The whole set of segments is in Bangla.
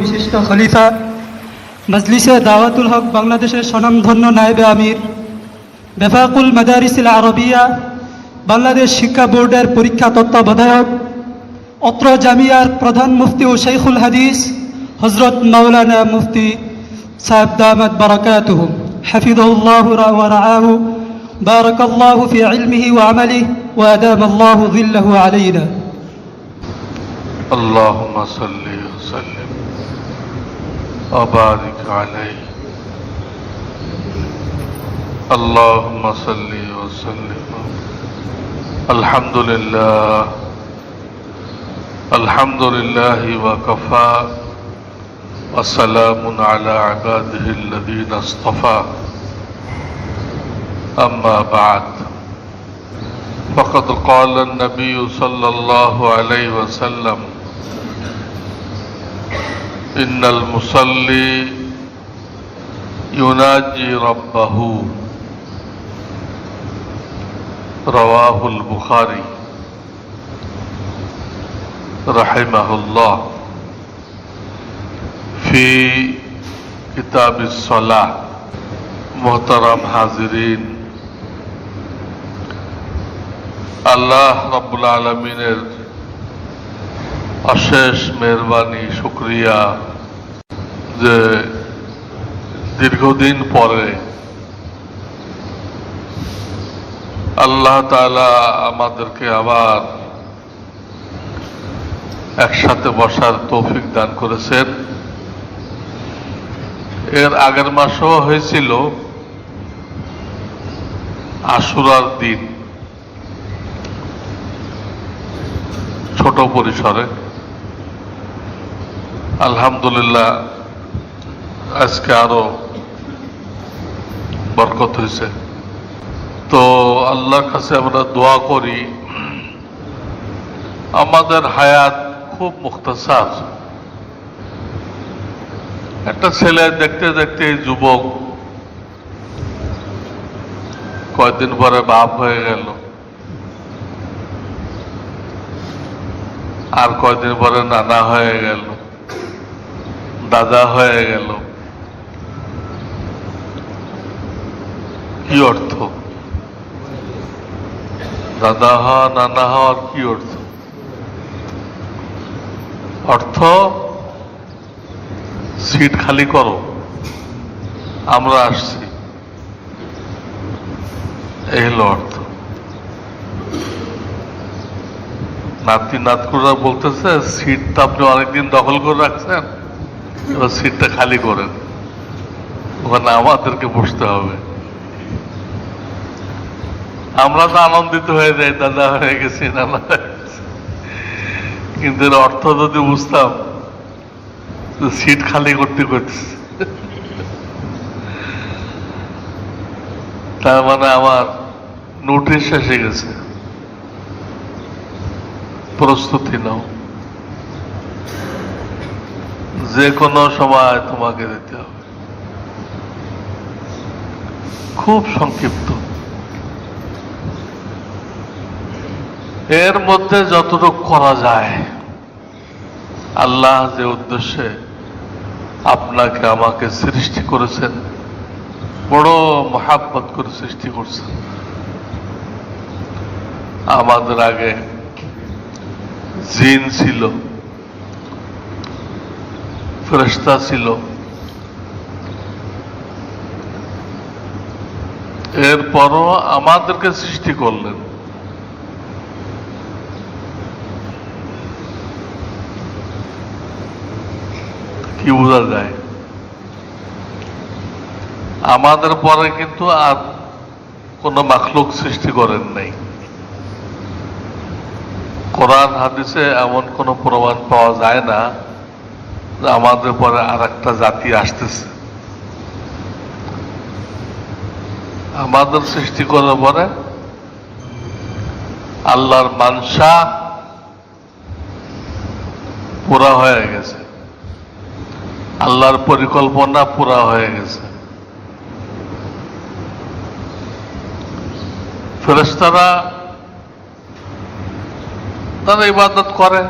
বিশিষ্ট খলিফা মজলিসে দাওয়াতুল হক বাংলাদেশের স্বনামধন্য নায়েবে আমির বেফাকুল মাদারিসিল আরবিয়া বাংলাদেশ শিক্ষা বোর্ডের পরীক্ষা তত্ত্বাবধায়ক অত্র জামিয়ার প্রধান মুফতি ও শাইখুল হাদিস হযরত মাওলানা মুফতি সাহেব দামাত বারাকাতুহু হাফিজাহুল্লাহু ওয়া রাআহু বারাকাল্লাহু ফি ইলমিহি ওয়া আমালিহি ওয়া আদামাল্লাহু যিল্লাহু আলাইনা। اللهم صل وسلم وبارك عليه اللهم صل وسلم الحمد لله وكفى وسلام على عباده الذين اصطفى أما بعد فقد قال النبي صلى الله عليه وسلم إن المصلي يناجي ربه رواه البخاري رحمه الله في كتاب الصلاة। محترم حاضرين, আল্লাহ রাব্বুল আলামিনের অশেষ মেহেরবানি শুকরিয়া যে দীর্ঘদিন পরে আল্লাহ তাআলা আমাদেরকে আবার একসাথে বসার তৌফিক দান করেছেন। এর আগের মাসও হয়েছিল আশুরার দিন, ছোট পরিসরে। আলহামদুলিল্লাহ আজকে আরো বরকত হয়েছে। তো আল্লাহর কাছে আমরা দোয়া করি, আমাদের হায়াত খুব মুখতাসার। একটা ছেলে দেখতে দেখতে যুবক, কয়েকদিন পরে বাপ হয়ে গেল, আর কয়েকদিন পরে নানা হয়ে গেল, দাদা হয়ে গেল। কি অর্থ? দাদা হওয়া, নানা হওয়ার কি অর্থ? অর্থ সিট খালি করো, আমরা আসছি, এই হলো অর্থ। নাতি নাতকুরা বলতেছে সিটটা আপনি অনেকদিন দখল করে রাখছেন, এবার সিটটা খালি করেন, ওখানে আমাদেরকে বসতে হবে। আমরা তো আনন্দিত হয়ে যাই, দাদা হয়ে গেছি, নানা হয়ে গেছি, কিন্তু এর অর্থ যদি বুঝতাম, সিট খালি করতে করতেছে, তার মানে আমার নোটিশ এসে গেছে, প্রস্তুতি নাও, যে কোনো সময় তোমাকে দিতে হবে। খুব সংক্ষিপ্ত, এর মধ্যে যতটুকু করা যায়, আল্লাহ যে উদ্দেশ্যে আপনাকে আমাকে সৃষ্টি করেছেন, বড় মহাব্বত করে সৃষ্টি করছেন। আমাদের আগে জিন ছিল, ফেরেশতা ছিল, এরপরও আমাদেরকে সৃষ্টি করলেন। কি বোঝা যায়? আমাদের পরে কিন্তু আর কোন মাখলুক সৃষ্টি করেন নাই। কোরআন হাদিসে এমন কোন প্রমাণ পাওয়া যায় না যে আমাদের পরে আর একটা জাতি আসতেছে। আমাদের সৃষ্টি করার পরে আল্লাহর মানসা পুরা হয়ে গেছে, আল্লাহর পরিকল্পনা পুরা হয়ে গেছে। ফেরেশতারা তারা ইবাদত করে,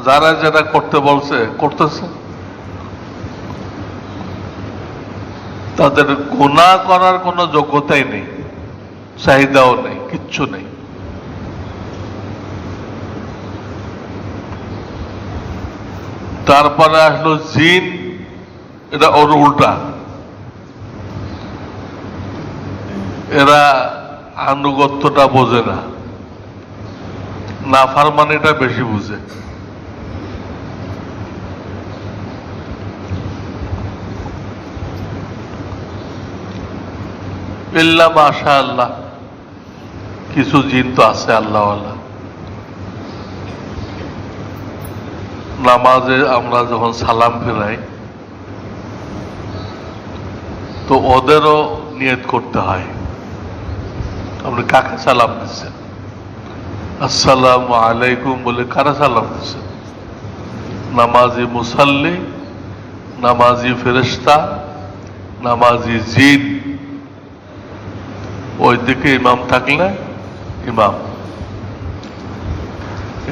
যারা যেটা করতে বলছে করতেছে, তাদের গুনাহ করার কোনো যোগ্যতাই নেই, চাহিদাও নেই, কিচ্ছু নেই। তারপরে আসলো জিন, এটা ওর উল্টা, এরা আনুগত্যটা বোঝে না, নাফরমানিটা বেশি বুঝে। ইল্লা মাশা আল্লাহ, কিছু জিন তো আছে আল্লাহওয়ালা। নামাজে আমরা যখন সালাম ফেরাই তো ওদেরও নিয়ত করতে হয়, আপনি কাকে সালাম দিচ্ছেন, আসসালামু আলাইকুম বলে কারা সালাম দিচ্ছেন? নামাজি মুসাল্লি, নামাজি ফেরেশতা, নামাজি জিন। ওই দিকে ইমাম থাকলে ইমাম,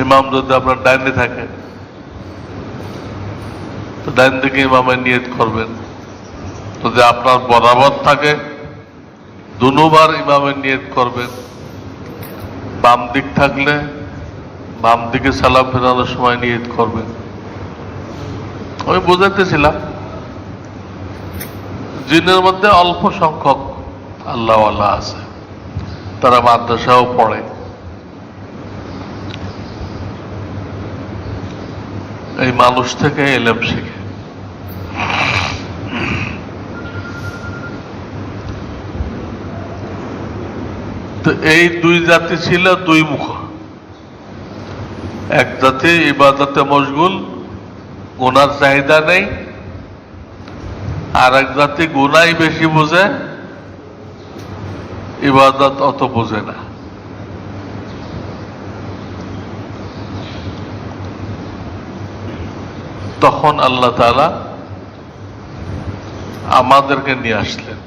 ইমাম যদি আপনার ডাইনে থাকে তো ডাইন দিকে ইমামের নিয়ত করবেন, যদি আপনার বরাবর থাকে দুবার ইমামের নিয়ত করবেন। বাম দিক থাকলে বাম দিকে সালাম ফেরানোর সময় নিয়ত করবেন। আমি বোঝাইতেছিলাম জিনের মধ্যে অল্প সংখ্যক আল্লাহওয়ালা আছে, তারা মাদ্রাসাও পড়ে, এই মানুষ থেকে এলেম শিখে। তো এই দুই জাতি ছিল দুই মুখ, এক জাতি ইবাদতে মশগুল, গুনার চাহিদা নেই, আর এক জাতি গুনাই বেশি বোঝে, ইবাদত অত বোঝে না। তখন আল্লাহ তাআলা আমাদেরকে নিয়ে আসলেন।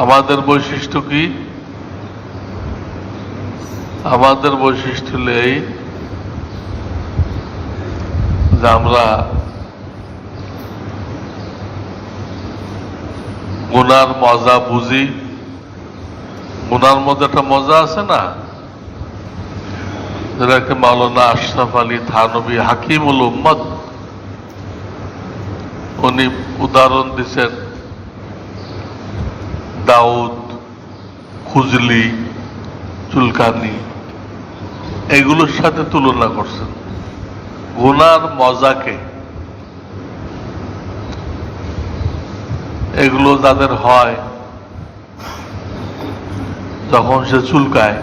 আমাদের বৈশিষ্ট্য কি? আমাদের বৈশিষ্ট্য হলো এই যে আমরা গুনার মজা বুঝি। গুনার মধ্যে একটা মজা আছে না, যেটাকে মাওলানা আশরাফ আলী থানভী হাকিমুল উম্মত উনি উদাহরণ দিচ্ছেন। দাউদ, খুজলি, চুলকানি এগুলোর সাথে তুলনা করছেন গুনার মজাকে। এগুলো যাদের হয় যখন সে চুলকায়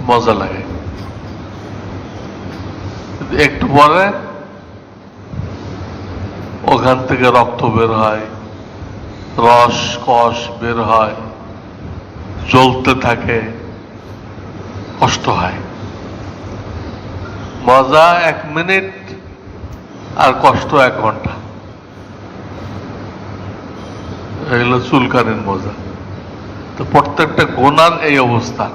মজা লাগে, একটু পরে ওখান থেকে রক্ত বের হয়, রস কষ বের হয়, জ্বলতে থাকে, কষ্ট হয়। মজা 1 মিনিট আর কষ্ট 1 ঘন্টা। এগুলো চুলকানির মজা। তো প্রত্যেকটা গুনার এই অবস্থা।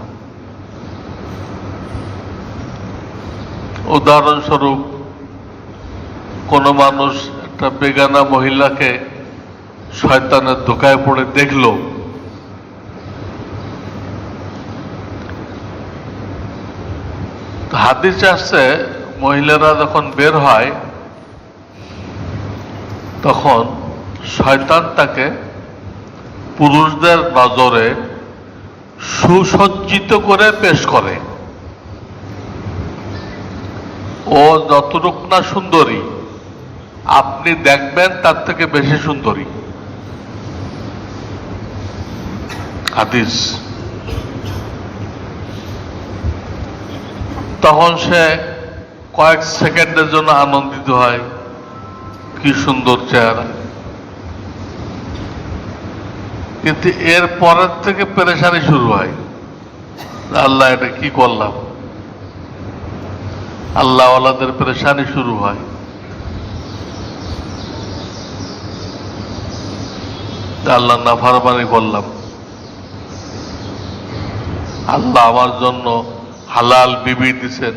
উদাহরণস্বরূপ কোন মানুষ একটা বেগানা মহিলাকে শয়তানের ধোকায় পড়ে দেখলো, হাদিসে আসছে মহিলারা যখন বের হয় তখন শয়তান তাকে পুরুষদের নজরে সুসজ্জিত করে পেশ করে। ও যতটুক না সুন্দরী, আপনি দেখবেন তার থেকে বেশি সুন্দরী। হাদিস। তখন সে কয়েক সেকেন্ডের জন্য আনন্দিত হয়, কি সুন্দর চেহারা। কিন্তু এর পরের থেকে পেরেশানি শুরু হয়, আল্লাহ এটা কি করলাম। আল্লাহওয়ালাদের পেরেশানি শুরু হয়। আল্লাহ নাফরমানি করলাম, আল্লাহ আমার জন্য হালাল বিবি দিছেন,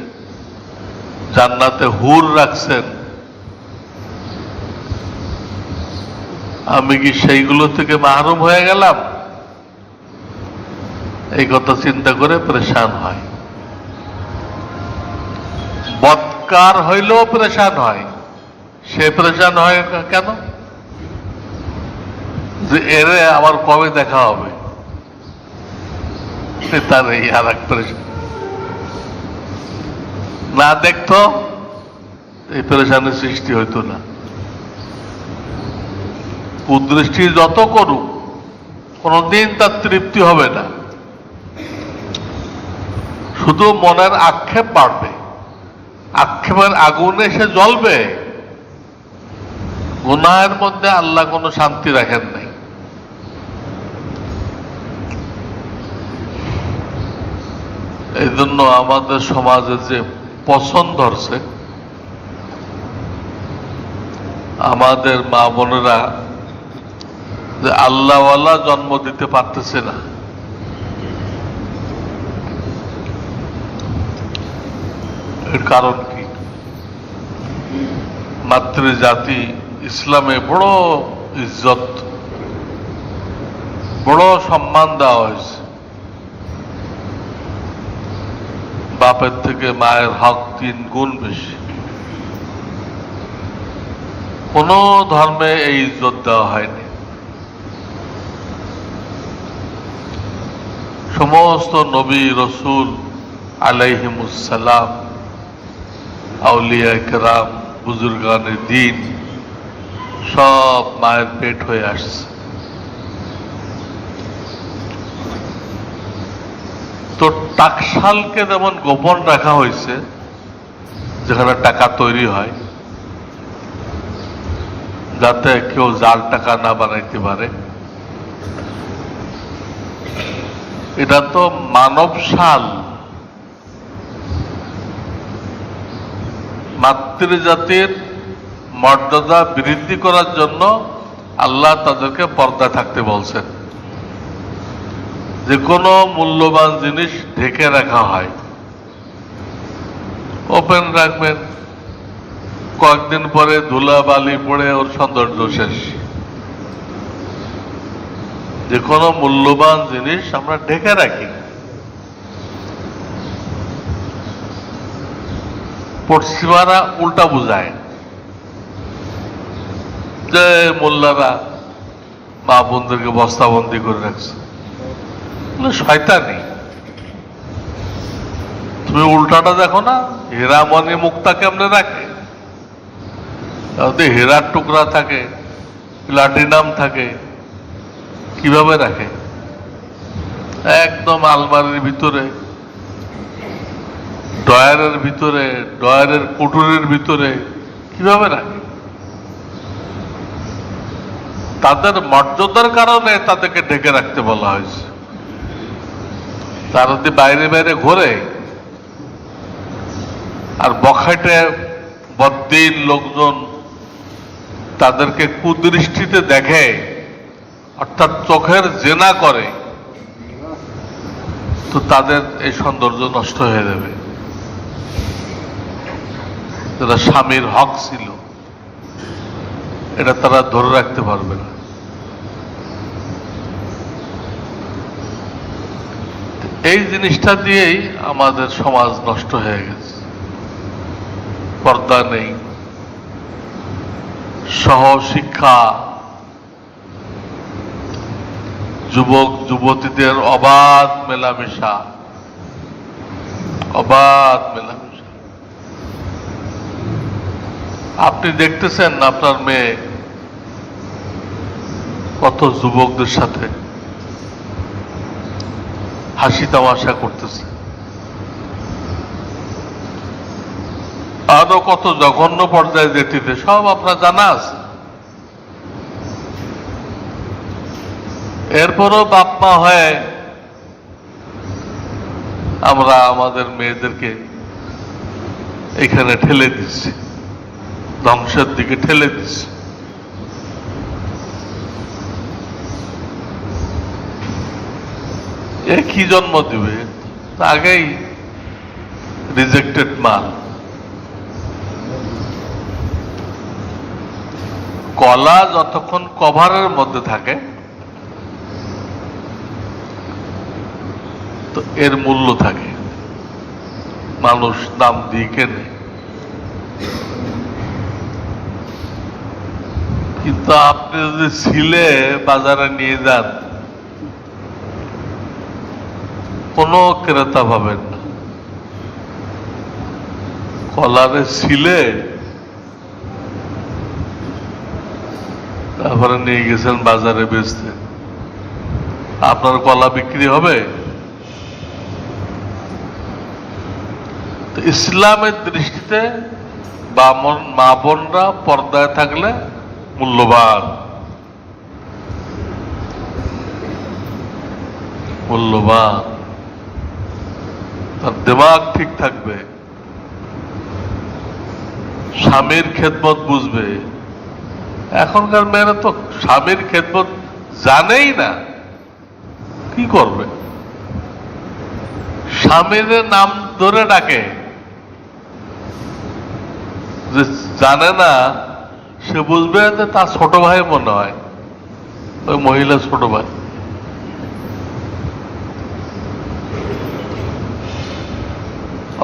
জান্নাতে হুর রাখছেন, আমি কি সেইগুলো থেকে মাহরুম হয়ে গেলাম? এই কথা চিন্তা করে পরেশান হয়। বৎকার হইলেও পরেশান হয়। সে পরেশান হয় কেন? যে এরে আবার কবে দেখা হবে, তার এই আর এক পরেশান। না দেখতো এই পরেশানের সৃষ্টি হইতো না। কুদৃষ্টি যত করুক কোনদিন তার তৃপ্তি হবে না, শুধু মনের আক্ষেপ বাড়বে, আক্ষেপের আগুনে সে জ্বলবে। গুনাহের মধ্যে আল্লাহ কোনো শান্তি রাখেন নাই। এই জন্য আমাদের সমাজে যে পছন্দ ধরছে, আমাদের মা বোনেরা যে আল্লাহওয়ালা জন্ম দিতে পারতেছে না, এর কারণ কি? মাতৃজাতি ইসলামে বড় ইজ্জত, বড় সম্মান দেওয়া হয়েছে। বাপের থেকে মায়ের হক 3 গুণ বেশি। কোন ধর্মে এই ইজ্জত দেওয়া হয়নি। সমস্ত নবী রসুল আলাইহিমুসসালাম, আউলিয়া কেরাম, বুজুর্গানে দিন সব মায়ের পেট হয়ে আসছে। তো টাকশালকে যেমন গোপন রাখা হয়েছে, যেখানে টাকা তৈরি হয়, যাতে কেউ জাল টাকা না বানাইতে পারে, এটা তো মানবশাল। মাতৃজাতির মর্যাদা বৃদ্ধি করার জন্য আল্লাহ তাদেরকে পর্দায় থাকতে বলছেন। যে কোনো মূল্যবান জিনিস ঢেকে রাখা হয়, ওপেন রাখবেন, কয়েকদিন পরে ধুলা বালি পড়ে ওর সৌন্দর্য শেষ। যে কোনো মূল্যবান জিনিস আমরা ঢেকে রাখি। পশ্চিমারা উল্টা বুঝায় যে মোল্লারা মা বোনদেরকে বস্তাবন্দি করে রাখছে। শয়তানি। তুমি উল্টাটা দেখো না, হীরা মণি মুক্তা কেমনে রাখে? হীরার টুকরা থাকে, প্লাটিনাম থাকে, কিভাবে রাখে? একদম আলমারির ভিতরে, ডয়ারের ভিতরে, ডয়ারের কুটুরের ভিতরে কিভাবে রাখে? তাদের মর্যাদার কারণে তাদেরকে ঢেকে রাখতে বলা হয়েছে। তারা যদি বাইরে বাইরে ঘোরে আর বখাটে বদ্দিন লোকজন তাদেরকে কুদৃষ্টিতে দেখে, অর্থাৎ চোখের জেনা করে, তো তাদের এই সৌন্দর্য নষ্ট হয়ে যাবে। যেটা স্বামীর হক ছিল, এটা তারা ধরে রাখতে পারবে না। এই জিনিসটা দিয়েই আমাদের সমাজ নষ্ট হয়ে গেছে। পর্দা নেই, সহশিক্ষা, যুবক যুবতীদের অবাধ মেলামেশা, অবাধ মেলামেশা। আপনি দেখতেছেন আপনার মেয়ে কত যুবকদের সাথে হাসি তামাশা করতেছে, আরো কত জঘন্য পর্যায়ে যেতে, সব আপনার জানা আছে। এরপরও বাপ মা হয়ে আমরা আমাদের মেয়েদেরকে এখানে ঠেলে দিচ্ছি, ধ্বংসের দিকে ঠেলে দিচ্ছি। এ কি জন্ম দিবে? আগেই রিজেক্টেড মাল। কলা যতক্ষণ কভারের মধ্যে থাকে তো এর মূল্য থাকে, মানুষ দাম দিয়ে কেনে। কিন্তু আপনি যদি ছিলে বাজারে নিয়ে যান, কোনো ক্রেতা পাবেন না। কলারে ছিলে তারপরে নিয়ে গেছেন বাজারে বেচতে, আপনার কলা বিক্রি হবে? তো ইসলামের দৃষ্টিতে বামন মা বোনরা পর্দায় থাকলে মূল্যবান, মূল্যবান। তার দিমাগ ঠিক থাকবে, স্বামীর খেদমত বুঝবে। এখনকার মেয়েরা তো স্বামীর খেদমত জানেই না, কি করবে? স্বামীর নাম ধরে ডাকে, যে জানে না সে বুঝবে যে তার ছোট ভাই মনে হয়, ওই মহিলা ছোট ভাই।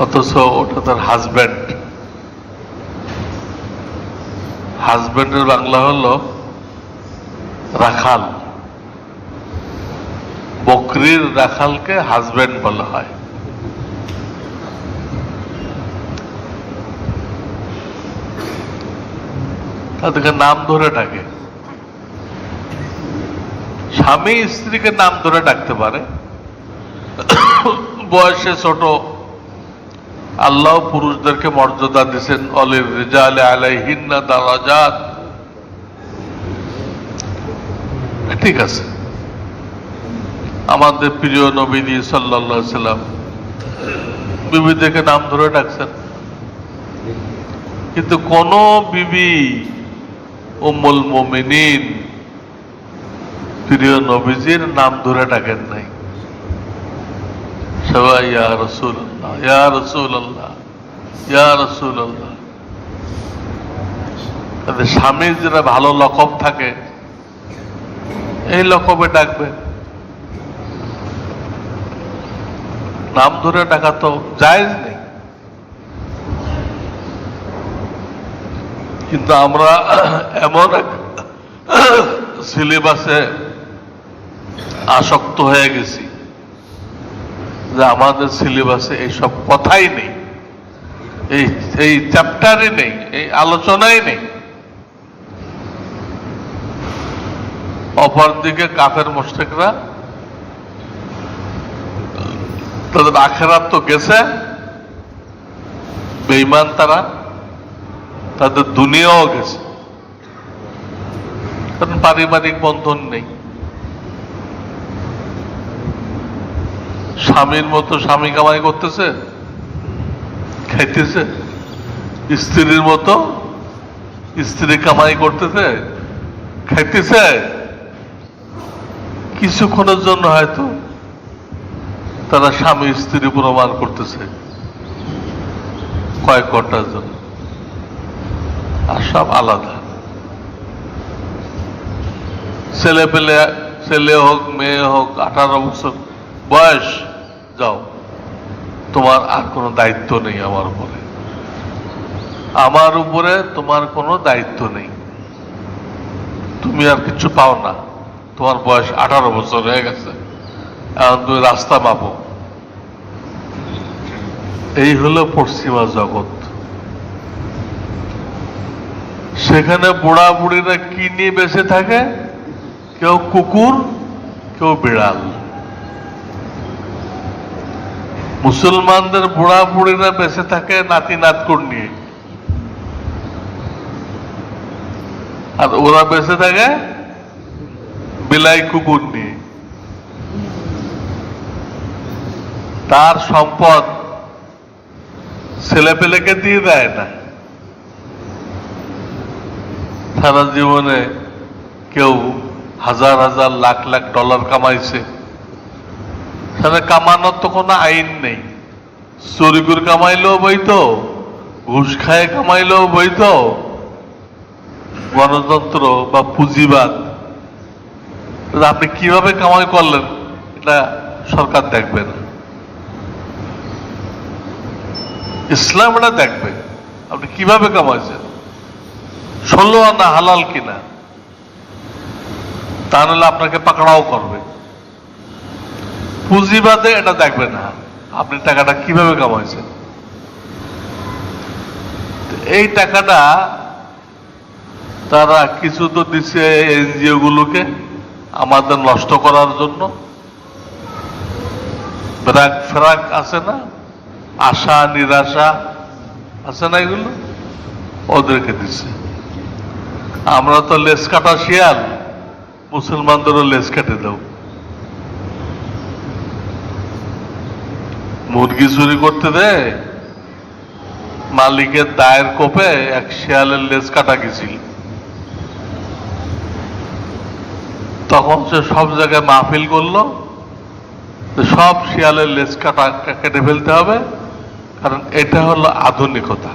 অথচ ওটা তার হাজব্যান্ড। হাজব্যান্ডের বাংলা হলো রাখাল। বকরির রাখালকে হাজব্যান্ড বলা হয়। তাদেরকে নাম ধরে ডাকে। স্বামী স্ত্রীকে নাম ধরে ডাকতে পারে, বয়সে ছোট। আল্লাহ পুরুষদেরকে মর্যাদা দিয়েছেন, অলির রিজালে আলাইহিন্না দারাজাত। ঠিক আছে, আমাদের প্রিয় নবী সাল্লাল্লাহু আলাইহি সাল্লাম বিবিদেরকে নাম ধরে ডাকছেন, কিন্তু কোন বিবি উম্মুল মুমিনিন প্রিয় নবীজির নাম ধরে ডাকেন নাই। সবাই ইয়া রাসূলুল্লাহ, ইয়া রাসূলুল্লাহ, ইয়া রাসূলুল্লাহ। তাদের স্বামীর যেটা ভালো লকব থাকে এই লকবে ডাকবে। নাম ধরে ডাকা তো জায়েজ নেই। কিন্তু আমরা এমন এক সিলেবাসে আসক্ত হয়ে গেছি যে আমাদের সিলেবাসে এইসব কথাই নেই, এই চ্যাপ্টারে নেই, এই আলোচনাই নেই। অপরদিকে কাফের মুশরিকরা তাদের আখিরাত তো গেছে, বেঈমান তারা, তাদের দুনিয়াও গেছে, কারণ পারিবারিক বন্ধন নেই। স্বামীর মতো স্বামী কামাই করতেছে, খাইতেছে, স্ত্রীর মতো স্ত্রী কামাই করতেছে, খাইতেছে। কিছুক্ষণের জন্য হয়তো তারা স্বামী স্ত্রী প্রমাণ করতেছে, কয়েক ঘন্টার জন্য, আর সব আলাদা। ছেলে পেলে, ছেলে হোক মেয়ে হোক, 18 বছর বয়স, যাও, তোমার আর কোনো দায়িত্ব নেই আমার উপরে, আমার উপরে তোমার কোনো দায়িত্ব নেই, তুমি আর কিছু পাও না, তোমার বয়স 18 বছর হয়ে গেছে, এখন তুমি রাস্তা মাপো। এই হলো পশ্চিমা জগৎ। সেখানে বুড়া বুড়িরা কি নিয়ে বেঁচে থাকে? কেউ কুকুর, কেউ বিড়াল। মুসলমানদের বুড়া বুড়িরা বেঁচে থাকে নাতি নাতকুর নিয়ে, আর ওরা বেঁচে থাকে বিলাই কুকুর নিয়ে। তার সম্পদ ছেলে পেলেকে দিয়ে দেয় না। সারা জীবনে কেউ হাজার হাজার লাখ লাখ ডলার কামাইছে, সেটা কামানোর তো কোনো আইন নেই, চুরি করে কামাইলেও বৈধ, ঘুষ খায় কামাইলেও বৈধ, গণতন্ত্র বা পুঁজিবাদ আপনি কিভাবে কামাই করলেন এটা সরকার দেখবে না, ইসলাম এটা দেখবে আপনি কিভাবে কামাইছেন, 16 আনা হালাল কিনা, তাহলে আপনাকে পাকড়াও করবে। পুঁজিবাদে এটা দেখবে না আপনি টাকাটা কিভাবে কামাইছেন। এই টাকাটা তারা কিছু তো দিচ্ছে এনজিও গুলোকে আমাদের নষ্ট করার জন্য, ব্র্যাক ফ্রাক আছে না, আশা নিরাশা আছে না, এগুলো ওদেরকে দিচ্ছে। আমরা তো লেজ কাটা শিয়াল, মুসলমানদেরও লেজ কেটে দাও। মুরগি চুরি করতে দেয়, মালিকের দায়ের কোপে এক শিয়ালের লেজ কাটা গেছিল, তখন সে সব জায়গায় মাহফিল করলো সব শিয়ালের লেজ কাটা কেটে ফেলতে হবে, কারণ এটা হলো আধুনিকতা।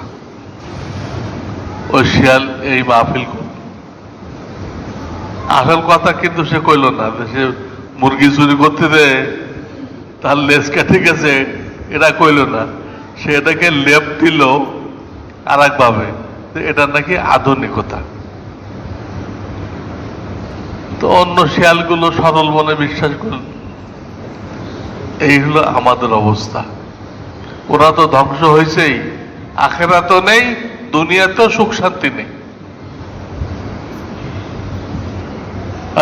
ওই শিয়াল এই মাহফিল করল, আসল কথা কিন্তু সে কইল না, সে মুরগি চুরি করতে দেয় তার লেজ কেটে গেছে এটা কইল না, সে এটাকে লেপ দিল আর একভাবে, এটা নাকি আধুনিকতা। তো অন্য শিয়ালগুলো সরল মনে বিশ্বাস করল। এই হলো আমাদের অবস্থা। ওরা তো ধ্বংস হয়েছেই, আখেরাতেও নেই, দুনিয়াতেও সুখ শান্তি নেই।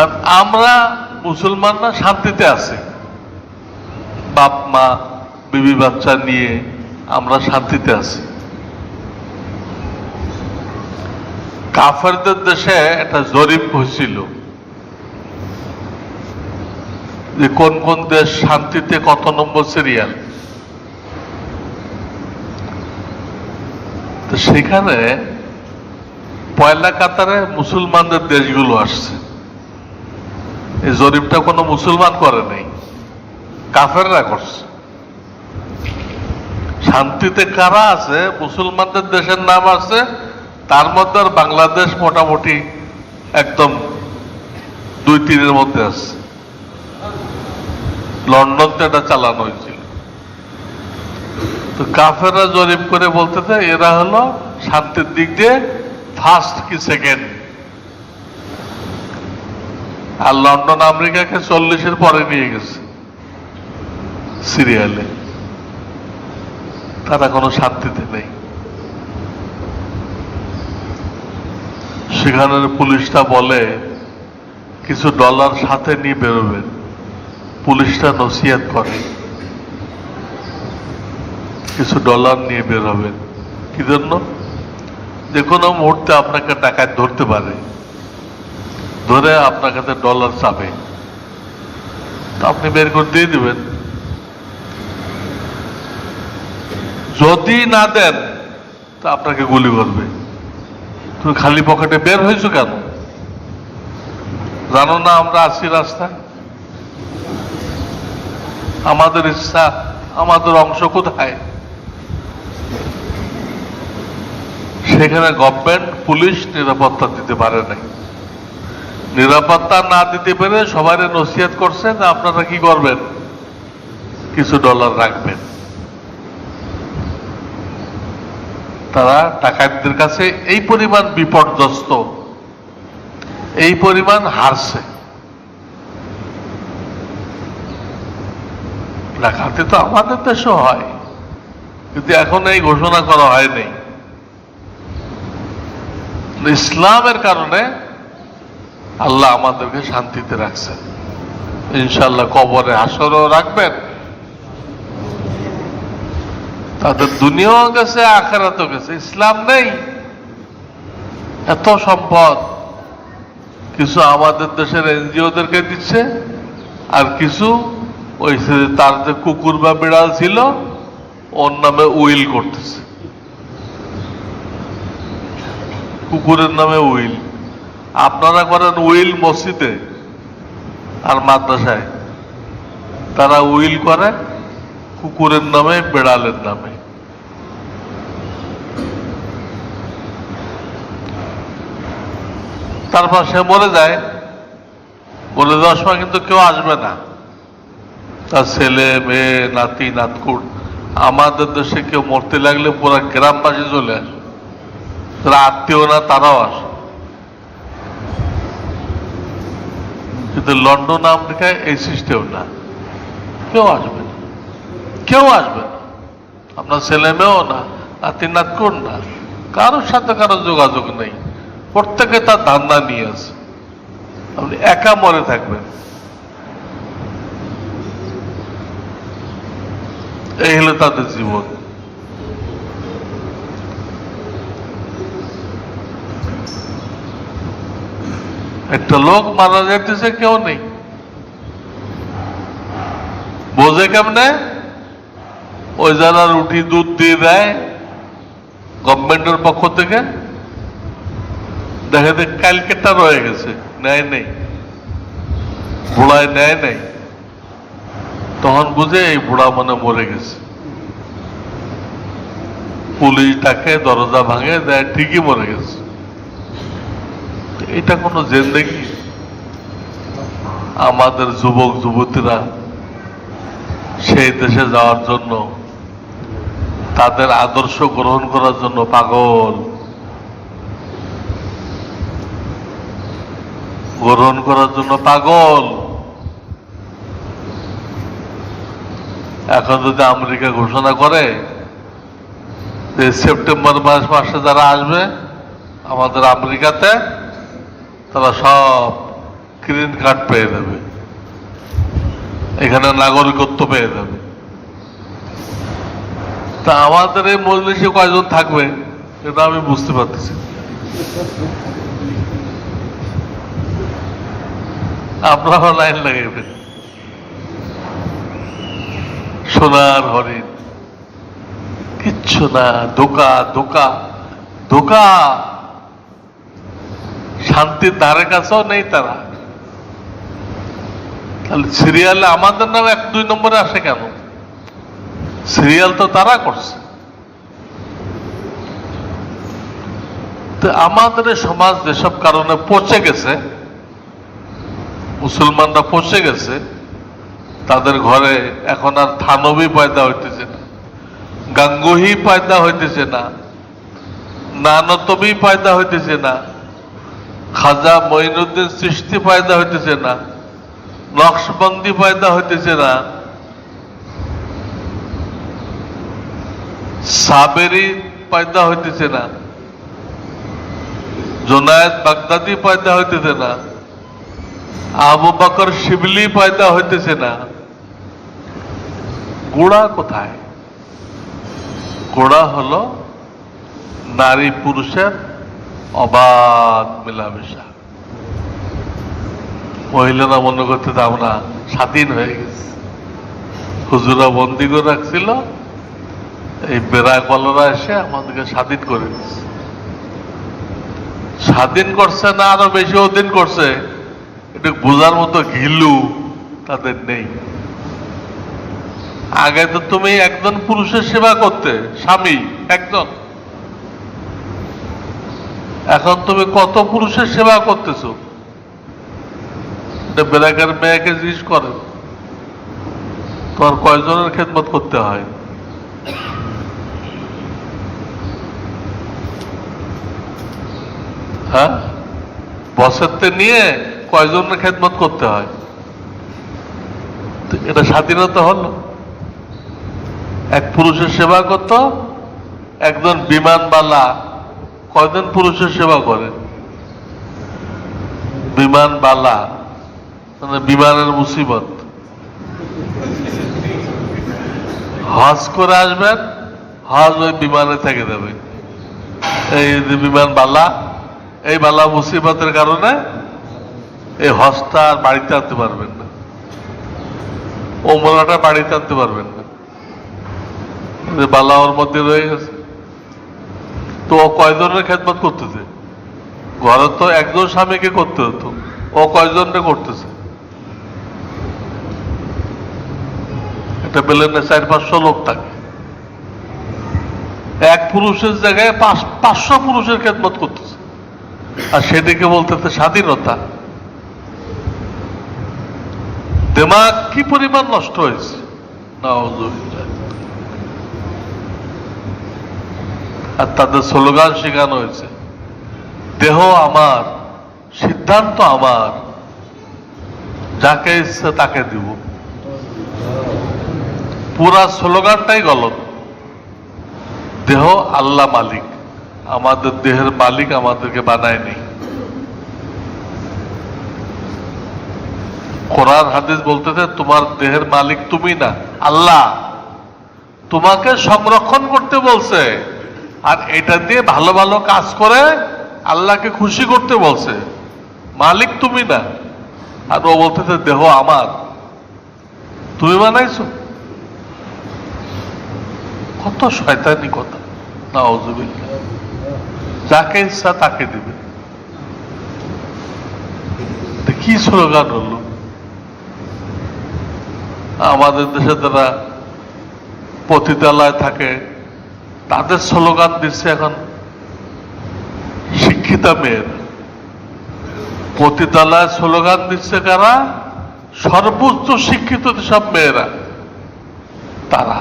আর আমরা মুসলমানরা শান্তিতে আছি, বাপ মা বিবি বাচ্চা নিয়ে আমরা শান্তিতে আছি। কাফেরদের দেশে একটা জরিপ হয়েছিল যে কোন কোন দেশ শান্তিতে কত নম্বর সিরিয়াল। তো সেখানে পয়লা কাতারে মুসলমানদের দেশগুলো আসছে। এই জরিপটা কোনো মুসলমান করে নাই, কাফেররা করছে। শান্তিতে কারা আছে, মুসলমানদের দেশের নাম আছে, তার মধ্যে আর বাংলাদেশ মোটামুটি একদম 2-3-এর মধ্যে আছে। লন্ডনতে এটা চালানো হয়েছিল। তো কাফেররা জরিপ করে বলতেছে এরা হলো শান্তির দিক দিয়ে ফার্স্ট কি সেকেন্ড, আর লন্ডন আমেরিকাকে 40-এর পরে নিয়ে গেছে সিরিয়ালে। তারা কোনো শান্তিতে নেই। সেখানের পুলিশটা বলে কিছু ডলার সাথে নিয়ে বেরোবেন, পুলিশটা নসিহত করে কিছু ডলার নিয়ে বের হবেন। কি জন্য? যে কোনো মুহূর্তে আপনাকে ডাকাত ধরতে পারে, ধরে আপনার কাছে ডলার চাবে, তো আপনি বের করে দিয়ে দিবেন। যদি না দেন তা আপনাকে গুলি করবে। তুমি খালি পকেটে বের হয়েছো কেন? জানো না আমরা আছি রাস্তায়, আমাদের ইচ্ছা, আমাদের অংশ কোথায়? সেখানে গভর্নমেন্ট পুলিশ নিরাপত্তা দিতে পারে নাই। নিরাপত্তা না দিতে পেরে সবাই নসিহত করছে যে আপনারা কি করবেন, কিছু ডলার রাখবেন। তারা ডাকাতদের কাছে এই পরিমাণ বিপর্যস্ত, এই পরিমাণ হারছে। ডাকাতি তো আমাদের দেশেও হয়, কিন্তু এখন এই ঘোষণা করা হয়নি। ইসলামের কারণে আল্লাহ আমাদেরকে শান্তিতে রাখছেন। ইনশাল্লাহ কবরে হাসরও রাখবেন। তাদের দুনিয়াও গেছে, আখেরাতও গেছে। ইসলাম নেই, এত সম্পদ কিছু আমাদের দেশের এনজিওদেরকে দিচ্ছে, আর কিছু ওই তার যে কুকুর বা বিড়াল ছিল ওর নামে উইল করতেছে। কুকুরের নামে উইল। আপনারা করেন উইল মসজিদে আর মাদ্রাসায়, তারা উইল করে কুকুরের নামে, বেড়ালের নামে। তারপর সে মরে যায়, মরে যাওয়ার সময় কিন্তু কেউ আসবে না, তার ছেলে মেয়ে নাতি নাতকুট। আমাদের দেশে কেউ মরতে লাগলে পুরো গ্রামবাসী চলে আসে, তারা আত্মীয় না, তারাও আসে। কিন্তু লন্ডন আমেরিকায় এই সিস্টেম না, কেউ আসবে না, কেউ আসবে না, আপনার ছেলে মেয়েও না, নাতি নাতকুট না, কারোর সাথে কারো যোগাযোগ নেই, প্রত্যেকে তার ধান্দা নিয়ে আছে, আপনি একা মরে থাকবেন। এই হলো তাদের জীবন। একটা লোক মারা যাইতেছে, কেউ নেই, বোঝে কেমনে? ওই যারা রুটি দুধ দিয়ে দেয় গভর্নমেন্টের পক্ষ থেকে, দেখা যায় কালকেটা রয়ে গেছে, নেয় নেই, বুড়ায় নেয় নেই, তখন বুঝে এই বুড়া মানে মরে গেছে। পুলিশ ডাকে, দরজা ভাঙে, দেয় ঠিকই মরে গেছে। এটা কোনো জিন্দেগি? আমাদের যুবক যুবতীরা সেই দেশে যাওয়ার জন্য, তাদের আদর্শ গ্রহণ করার জন্য পাগল, গ্রহণ করার জন্য পাগল। এখন যদি আমেরিকা ঘোষণা করে যে সেপ্টেম্বর মাসে যারা আসবে আমাদের আমেরিকাতে, তারা সব গ্রিন কার্ড পেয়ে যাবে, এখানে নাগরিকত্ব পেয়ে যাবে। তা আমাদের এই মজলিসে কয়জন থাকবে এটা আমি বুঝতে পারতেছি। আপনারা লাইন লাগাইবেন, সোনার হরিণ, কিচ্ছু না, ধোকা ধোকা ধোকা। শান্তির ধারে কাছেও নেই তারা। তাহলে সিরিয়ালে আমাদের নাম 1-2 নম্বরে আসে কেন? সিরিয়াল তো তারা করছে। তো আমাদের সমাজ যেসব কারণে পচে গেছে, মুসলমানরা পচে গেছে, তাদের ঘরে এখন আর থানবী পয়দা হইতেছে না, গাঙ্গুহি পয়দা হইতেছে না, নানতবী পয়দা হইতেছে না, খাজা মঈনুদ্দিন চিশতি পয়দা হইতেছে না, নকশবন্দি পয়দা হইতেছে না, সাবেরি পয়দা হইতেছে না, জোনায়েদ বাগদাদি পয়দা হইতেছে না, আবু বকর শিবলি পয়দা হইতেছে না। গোড়া কোথায়? গোড়া হলো নারী পুরুষের অবাধ মেলামেশা। মহিলারা মনে করতে আমরা স্বাধীন হয়ে গেছি, হুজুরা বন্দি করে রাখছিল, এই বেড়া কলরা এসে আমাদেরকে স্বাধীন করে দিচ্ছে। স্বাধীন করছে না আরো বেশি অধীন করছে, এটা বোঝার মতো ঘিলু তাদের নেই। আগে তো তুমি একজন পুরুষের সেবা করতে, স্বামী একজন, এখন তুমি কত পুরুষের সেবা করতেছো? এটা বেলাকার মেয়েকে জিজ্ঞেস করে, তোমার কয়জনের খেদমত করতে হয়? হ্যাঁ, বছরতে নিয়ে কয়জনের খেদমত করতে হয়? এটা স্বাধীনতা হলো? এক পুরুষের সেবা করত, একজন বিমানবালা কয়জন পুরুষের সেবা করে? বিমানবালা মানে বিমানের মুসিবত। হজ করে আসবেন, হজ ওই বিমানে থেকে যাবে। এই যে বিমানবালা, এই বালা মুসিবতের কারণে এই হজটা আর বাড়িতে আনতে পারবেন না, ওমরাটা বাড়িতে আনতে পারবেন না, বালা ওর মধ্যে রয়ে গেছে। তো ও কয়জনের খেদমত করতেছে? ঘরে তো একজন স্বামীকে করতে হতো, ও কয়জনকে করতেছে? একটা প্লেনে 400-500 লোক থাকে, এক পুরুষের জায়গায় 500 পুরুষের খেদমত করতেছে, আর সেদিকে বলতেছে স্বাধীনতা। দিমাগ কি পরিমাণ নষ্ট হয়েছে! নাউজুবিল্লাহ। আর তাদের স্লোগান শেখানো হয়েছে, দেহ আমার, সিদ্ধান্ত আমার, যাকে ইচ্ছে তাকে দিব। পুরা স্লোগানটাই গলত। দেহ আল্লাহ মালিক, আমাদের দেহের মালিক আমাদেরকে বানায়নি। কোরআন হাদিস বলতেছে তোমার দেহের মালিক তুমি না, আল্লাহ। তোমাকে সংরক্ষণ করতে বলছে, আর এটা দিয়ে ভালো ভালো কাজ করে আল্লাহকে খুশি করতে বলছে। মালিক তুমি না। আর ও বলতেছে দেহ আমার, তুমি বানাইছো। কত শয়তানি কথা! নাউজুবিল্লাহ। যাকে ইচ্ছা তাকে দিবে। কি স্লোগান হলো! আমাদের দেশে যারা পতিতালয় থাকে তাদের স্লোগান দিচ্ছে এখন শিক্ষিতা মেয়েরা। পতিতালয় স্লোগান দিচ্ছে কারা? সর্বোচ্চ শিক্ষিত সব মেয়েরা। তারা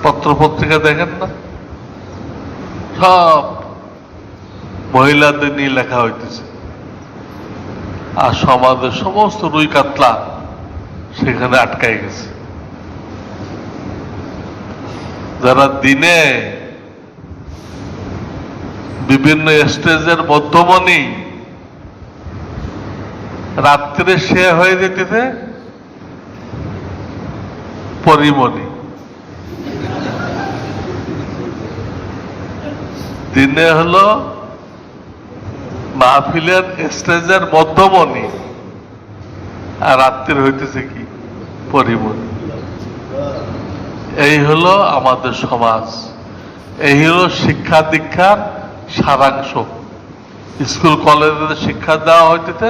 পত্রপত্রিকা দেখেন না, সব মহিলাদের নিয়ে লেখা হইতেছে। আর সমাজের সমস্ত রুই কাতলা সেখানে আটকাই গেছে। যারা দিনে বিভিন্ন স্টেজের মধ্যমণি, রাত্রে সে হয়ে যেতেছে পরিমণি। দিনে হলো মাহফিলের স্টেজের মধ্যমণি, আর রাত্রে হইতেছে কি পরিমণি। এই হলো আমাদের সমাজ, এই হলো শিক্ষা দীক্ষার সারাংশ। স্কুল কলেজে শিক্ষা দেওয়া হইতেছে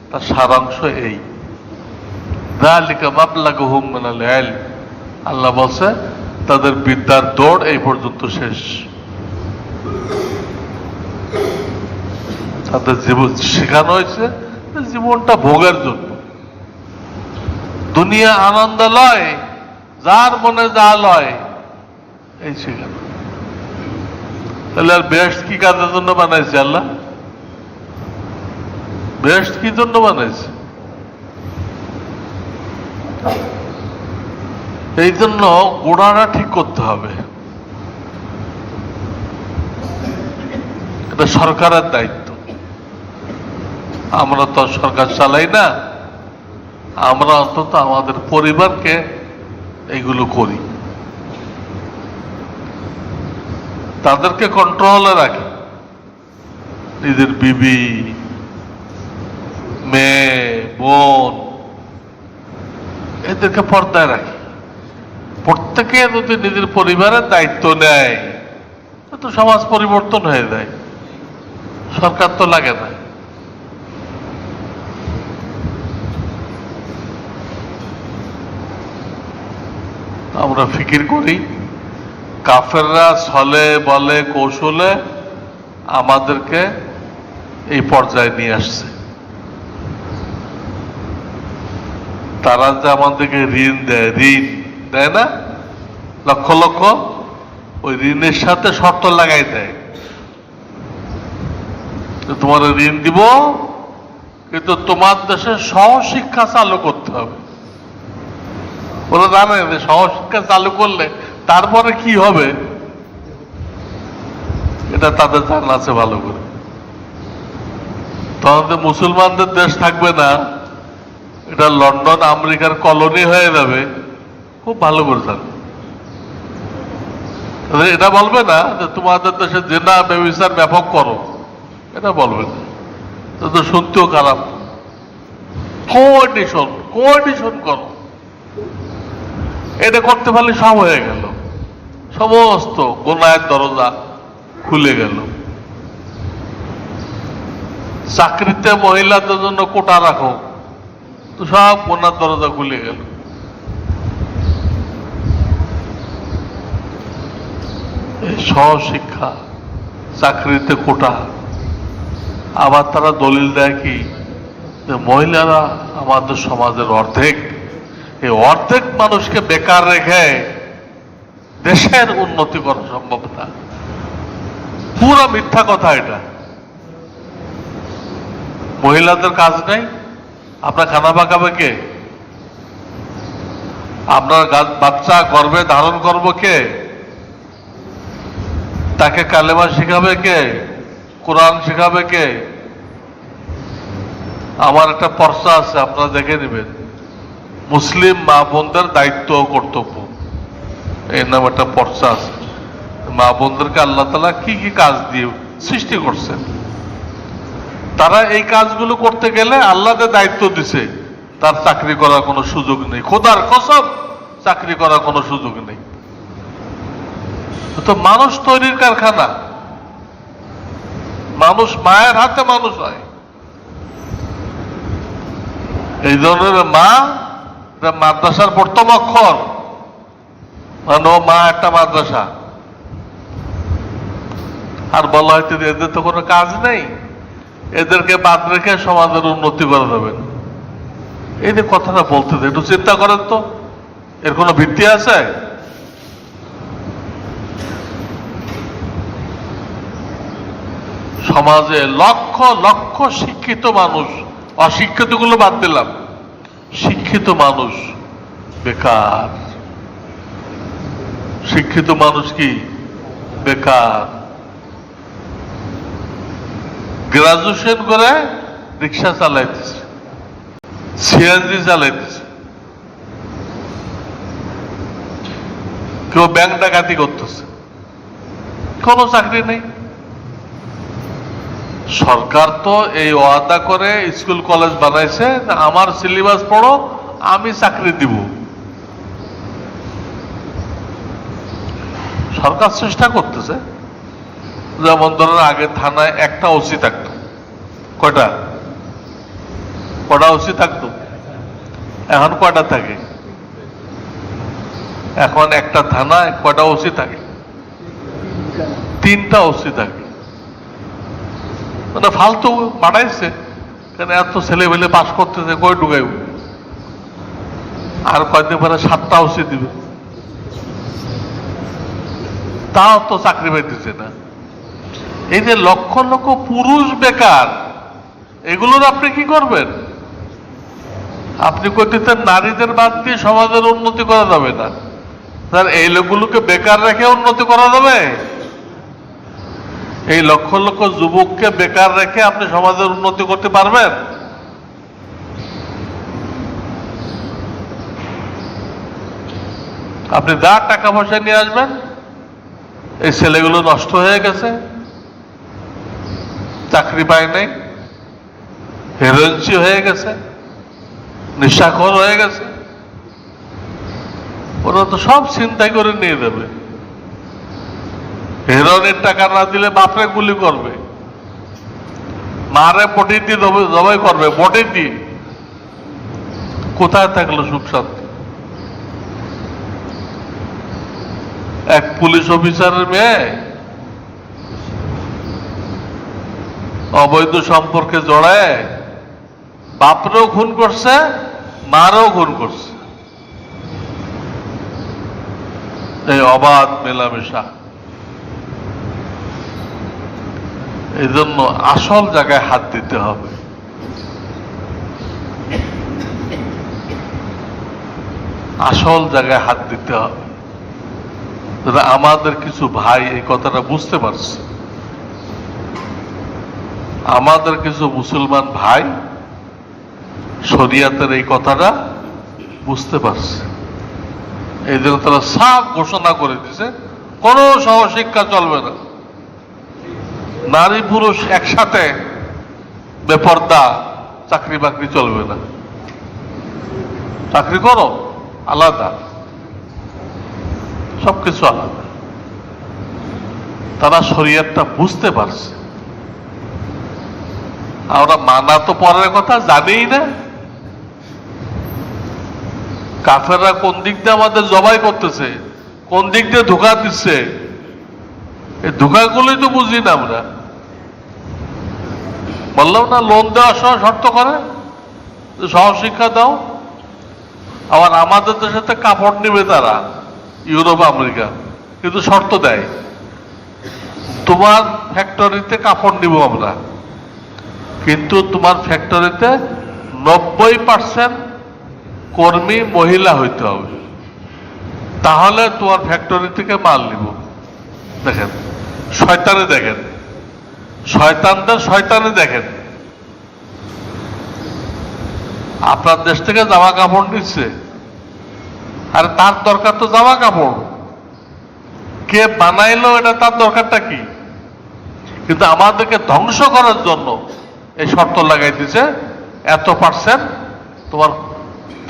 তার সারাংশ এই। যালিকা মাবলাগুহুম মিনাল ইলম, আল্লাহ বলছে তাদের বিদ্যার দৌড় এই পর্যন্ত শেষ। তাদের জীবন শেখানো হয়েছে জীবনটা ভোগের জন্য। দুনিয়া আনন্দ লয়, যার মনে যা লয়, এই শেখানো। তাহলে আর বেহেশত কি কাজের জন্য বানাইছে আল্লাহ? বেহেশত কি জন্য বানাইছে? এই জন্য গোড়াটা ঠিক করতে হবে। এটা সরকারের দায়িত্ব। আমরা তো সরকার চালাই না, আমরা অন্তত আমাদের পরিবারকে এইগুলো করি, তাদেরকে কন্ট্রোলে রাখি। নিজের বিবি, মেয়ে, বোন, এদেরকে পর্দায় রাখি। প্রত্যেকে যদি নিজের পরিবারের দায়িত্ব নেয় তো সমাজ পরিবর্তন হয়ে যায়। সরকার তো লাগে না। আমরা ফিকির করি কাফেররা ছলে বলে কৌশলে আমাদেরকে এই পর্যায়ে নিয়ে আসছে। তারা যে আমাদেরকে ঋণ দেয় না, লক্ষ লক্ষ, ওই ঋণের সাথে শর্ত লাগাই দেয়, তোমার ঋণ দিব কিন্তু তোমার দেশে সহশিক্ষা চালু করতে হবে। ওরা জানে যে সহশিক্ষা চালু করলে তারপরে কি হবে, এটা তাদের জানা আছে ভালো করে। তখন যে মুসলমানদের দেশ থাকবে না, এটা লন্ডন আমেরিকার কলোনি হয়ে যাবে, খুব ভালো করে জানে। এটা বলবে না যে তোমাদের দেশে জেনা ব্যবচার ব্যাপক করো, এটা বলবে না। তো শুনতেও খারাপ। কোঅর্ডিনেশন করো, এটা করতে পারলে সব হয়ে গেল, সমস্ত গুনাহের দরজা খুলে গেল। চাকরিতে মহিলাদের জন্য কোটা রাখো, তো সব গুনার দরজা খুলে গেল। সহশিক্ষা, চাকরিতে কোটা, আবার তারা দলিল দেয় কি যে মহিলারা আমাদের সমাজের অর্ধেক, এই অর্ধেক মানুষকে বেকার রেখে দেশের উন্নতি করা সম্ভব না। পুরো মিথ্যা কথা এটা। মহিলাদের কাজ নেই, আপনার খানা পাকাবে কে? আপনার বাচ্চা গর্ভে ধারণ করবো কে? তাকে কালেমা শিখাবে কে? কোরআন শিখাবে কে? আমার একটা পর্চা আছে, আপনারা দেখে নেবেন, মুসলিম মা বোনদের দায়িত্ব ও কর্তব্য, এর নাম একটা পর্চা আছে। মা বোনদেরকে আল্লাহ তাআলা কি কি কাজ দিয়ে সৃষ্টি করছেন, তারা এই কাজগুলো করতে গেলে আল্লাহকে দায়িত্ব দিছে, তার চাকরি করার কোনো সুযোগ নেই, খোদার কসম চাকরি করার কোনো সুযোগ নেই। তো মানুষ তৈরির কারখানা, মানুষ মায়ের হাতে মানুষ হয়। এই ধরনের মা মাদ্রাসার প্রথম অক্ষর, মানে ও মা একটা মাদ্রাসা, আর বলা হয়তো এদের তো কোনো কাজ নেই, এদেরকে বাদ রেখে সমাজের উন্নতি করা যাবে না। এই যে কথাটা বলতে একটু চিন্তা করেন তো, এর কোনো ভিত্তি আছে? সমাজে লক্ষ লক্ষ শিক্ষিত মানুষ, অশিক্ষিত গুলো বাদ দিলাম, শিক্ষিত মানুষ বেকার। শিক্ষিত মানুষ কি বেকার? গ্রাজুয়েশন করে রিক্সা চালাইতেছে, সিএনজি চালাইতেছে, কেউ ব্যাংক ডাকাতি করতেছে, কোনো চাকরি নেই। সরকার তো এই ওয়াদা করে স্কুল কলেজ বানাইছে, আমার সিলেবাস পড়ো আমি চাকরি দিব। সরকার চেষ্টা করতেছে, যেমন ধরেন আগে থানায় একটা ওসি থাকতো, কয়টা ওসি থাকতো, এখন কয়টা থাকে? এখন একটা থানায় কয়টা ওসি থাকে? 3টা ওসি থাকে। মানে ফালতু বাড়াইছে, কেন এত ছেলে মেলে পাস করতেছে, কই ঢুকাইব? আর কয়দিন পরে 7টা ওসি দিবে, তাও তো চাকরি পাইতেছে না। এই যে লক্ষ লক্ষ পুরুষ বেকার, এগুলোর আপনি কি করবেন? আপনি কইতেছেন নারীদের বাদ দিয়ে সমাজের উন্নতি করা যাবে না, স্যার এই লোকগুলোকে বেকার রেখে উন্নতি করা যাবে? এই লক্ষ লক্ষ যুবককে বেকার রেখে আপনি সমাজের উন্নতি করতে পারবেন? আপনি যা টাকা পয়সা নিয়ে আসবেন, এই ছেলেগুলো নষ্ট হয়ে গেছে, চাকরি পায় নাই, হেরোইনসি হয়ে গেছে, নেশাখোর হয়ে গেছে, ওরা তো সব ছিনতাই করে নিয়ে যাবে। হেরোইনের টাকা না দিলে বাপরে গুলি করবে, মারে বটি দিয়ে জবাই করবে, বটি দিয়ে। কোথায় থাকলো সুখ শান্তি? এক পুলিশ অফিসারের মেয়ে অবৈধ সম্পর্কে জড়ায় বাপরেও খুন করছে, মারেও খুন করছে। এই অবাধ মেলামেশা, এই জন্য আসল জায়গায় হাত দিতে হবে। আসল জায়গায় হাত দিতে হবে। আমাদের কিছু ভাই এই কথাটা বুঝতে পারছে, আমাদের কিছু মুসলমান ভাই শরিয়াতের এই কথাটা বুঝতে পারছে। এই জন্য তারা সাফ ঘোষণা করে দিছে, কোনো সহশিক্ষা চলবে না, নারী পুরুষ একসাথে বেপর্দা চাকরি বাকরি চলবে না, চাকরি করো আলাদা, সবকিছু আলাদা। তারা শরীয়তটা বুঝতে পারছে, আমরা মানা তো পরের কথা জানিই না। কাফেররা কোন দিক দিয়ে আমাদের জবাই করতেছে, কোন দিক দিয়ে ধোঁকা দিচ্ছে, এই ধোঁকাগুলোই তো বুঝি না আমরা। বললাম না, লোন দেওয়ার সময় শর্ত করে সহশিক্ষা দাও। আবার আমাদের দেশে তো কাপড় নিবে তারা, ইউরোপ আমেরিকা, কিন্তু শর্ত দেয় তোমার ফ্যাক্টরিতে কাপড় নিব আমরা, কিন্তু তোমার ফ্যাক্টরিতে 90% কর্মী মহিলা হইতে হবে, তাহলে তোমার ফ্যাক্টরি থেকে মাল নিব। দেখেন শয়তানে, দেখেন শয়তানদের শয়তানে। দেখেন আপনার দেশ থেকে জামা কাপড় নিচ্ছে, আর তার দরকার তো জামা কাপড়, কে বানাইলো এটা তার দরকারটা কি? কিন্তু আমাদেরকে ধ্বংস করার জন্য এই শর্ত লাগাই দিছে, এত% তোমার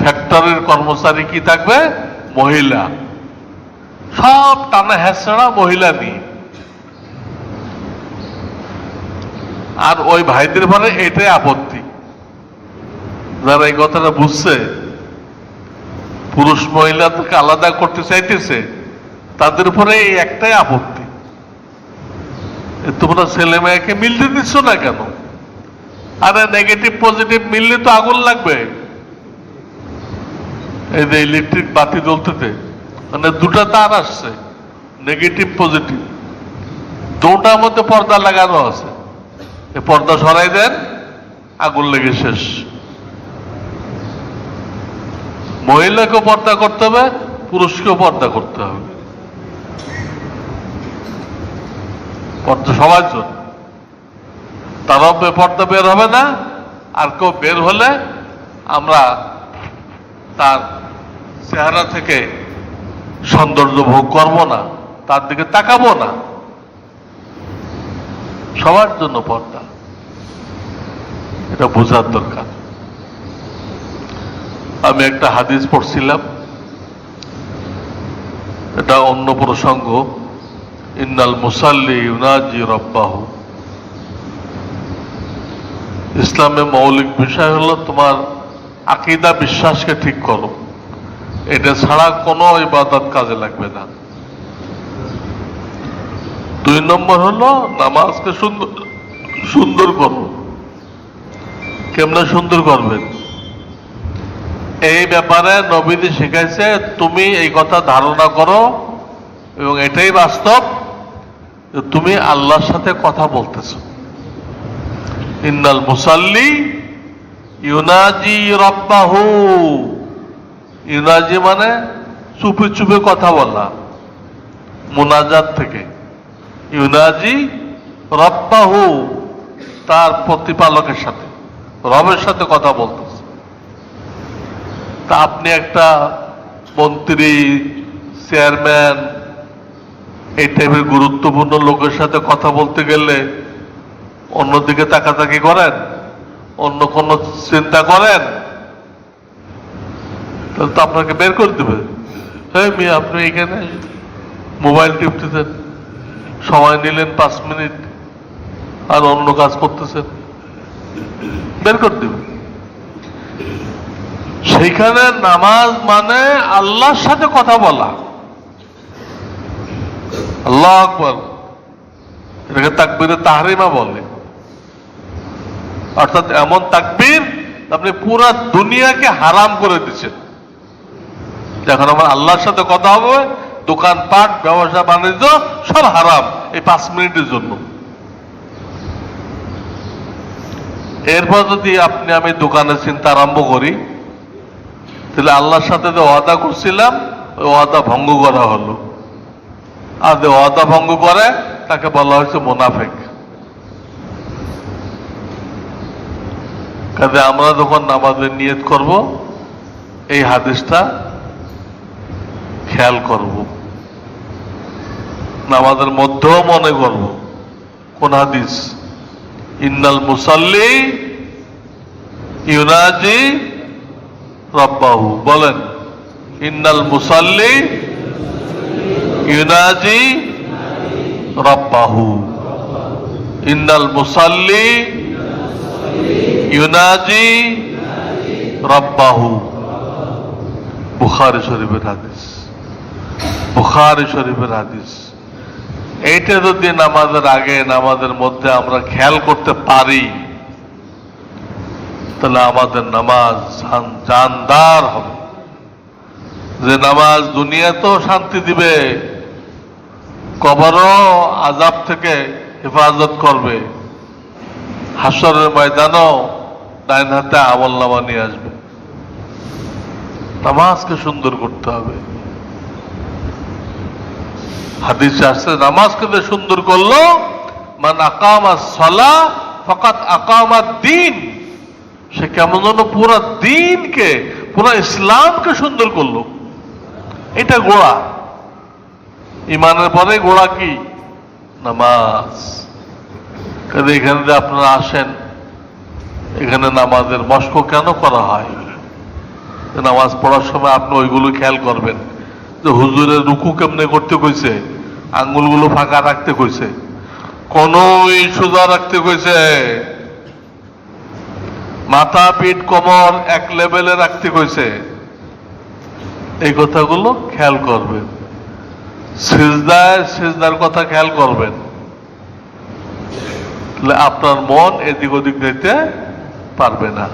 ফ্যাক্টরির কর্মচারী কি থাকবে? মহিলা। সব টানা হ্যাঁচড়া মহিলা নিয়ে। আর ওই ভাইদের পরে এটাই আপত্তি, যারা এই কথাটা বুঝছে, পুরুষ মহিলাদেরকে আলাদা করতে চাইতেছে, তাদের উপরে এই একটাই আপত্তি, তোমরা ছেলে মেয়েকে মিলতে দিচ্ছ না কেন? আরে নেগেটিভ পজিটিভ মিললে তো আগুন লাগবে। এই যে ইলেকট্রিক বাতি জ্বলতেছে, মানে দুটা তার আসছে, নেগেটিভ পজিটিভ, দুটার মধ্যে পর্দা লাগানো আছে, এই পর্দা সরাই দেন, আগুন লেগে শেষ। মহিলাকেও পর্দা করতে হবে, পুরুষকেও পর্দা করতে হবে, পর্দা সবার জন্য। তারাও পর্দা বের হবে না, আর কেউ বের হলে আমরা তার চেহারা থেকে সৌন্দর্য ভোগ করবো না, তার দিকে তাকাবো না। সবার জন্য পর্দা, এটা বোঝার দরকার। আমি একটা হাদিস পড়ছিলাম, এটা অন্য প্রসঙ্গ। ইন্নাল মুসাল্লি ইউনাজি রব্বাহু। ইসলামে মৌলিক বিষয় হলো তোমার আকীদা, বিশ্বাসকে ঠিক করো, এটা ছাড়া কোনো ইবাদত কাজে লাগবে না। 2 নম্বর হলো নামাজকে সুন্দর করো। কেমনে সুন্দর করবেন? এই ব্যাপারে নবীজি শিখাইছে, তুমি এই কথা ধারণা করো এবং এটাই বাস্তব, তুমি আল্লাহর সাথে কথা বলতেছ। ইন্নাল মুসাল্লি ইউনাজি রব্বাহু। ইউনাজি মানে চুপে চুপে কথা বলা, মুনাজাত থেকে। ইউনাজি রব্বাহু, তার প্রতিপালকের সাথে, রবের সাথে কথা বলতেছে। তা আপনি একটা মন্ত্রী, চেয়ারম্যান, এই টাইপের গুরুত্বপূর্ণ লোকের সাথে কথা বলতে গেলে অন্যদিকে তাকাতাকি করেন, অন্য কোনো চিন্তা করেন, তাহলে তো আপনাকে বের করে দেবে। হ্যাঁ মিয়া, আপনি এখানে মোবাইল টিপতেছেন, সময় নিলেন 5 মিনিট, আর অন্য কাজ করতেছেন, বের করে দেবে। সেইখানে নামাজ মানে আল্লাহর সাথে কথা বলা। আল্লাহু আকবার, এটাকে তাকবীরে তাহরিমা বলে। অর্থাৎ এমন তাকবীর আপনি পুরা দুনিয়াকে হারাম করে দিচ্ছেন। যখন আমার আল্লাহর সাথে কথা হবে, দোকানপাট, ব্যবসা বাণিজ্য সব হারাম এই 5 মিনিটের জন্য। এরপর যদি আপনি আমি দোকানে চিন্তা আরম্ভ করি, তাহলে আল্লাহর সাথে যে ওয়াদা করছিলাম, ওই ওয়াদা ভঙ্গ করা হলো। আর যে ওয়াদা ভঙ্গ করে তাকে বলা হয়েছে মুনাফিক। কাজে আমরা যখন নামাজের নিয়ত করব, এই হাদিসটা খেয়াল করব, নামাজের মধ্যেও মনে করব। কোন হাদিস? ইন্নাল মুসাল্লি ইউনাজি রব্বাহু। বলেন, ইন্নাল মুসাল্লি ইউনাজি রব্বাহু। ইন্নাল মুসাল্লি ইউনাজি রব্বাহু। বুখারী শরীফের হাদিস, বুখারী শরীফের হাদিস। এইটা যদি নামাজের আগে নামাজের মধ্যে আমরা খেয়াল করতে পারি, তাহলে আমাদের নামাজ জানদার হবে। যে নামাজ দুনিয়াতেও শান্তি দিবে, কবরও আযাব থেকে হেফাজত করবে, হাসরের ময়দানও ডাইন হাতে আমলনামা নিয়ে আসবে। নামাজকে সুন্দর করতে হবে। হাদিসে আসছে নামাজকে যে সুন্দর করলো, মান আকামাস সালাহ ফাকাত আকামাদ দ্বীন, সে কেমন যেন পুরো দ্বীনকে, পুরো ইসলামকে সুন্দর করলো। এটা গোড়া। ইমানের পরে গোড়া কি? নামাজ। কাজে এখানে যে আপনারা আসেন, এখানে নামাজের মস্ক কেন করা হয়? নামাজ পড়ার সময় আপনি ওইগুলো খেয়াল করবেন যে হুজুরের রুকু কেমনে করতে কইছে, আঙ্গুলগুলো ফাঁকা রাখতে কইছে, কোনই সোজা রাখতে কইছে, মাথা পিঠ কোমর এক লেভেলে রাখতে কইছে। এই কথাগুলো খেয়াল করবেন। সিজদার কথা খেয়াল করবেন, তাহলে আপনার মন এদিক ওদিক যেতে পারবে না।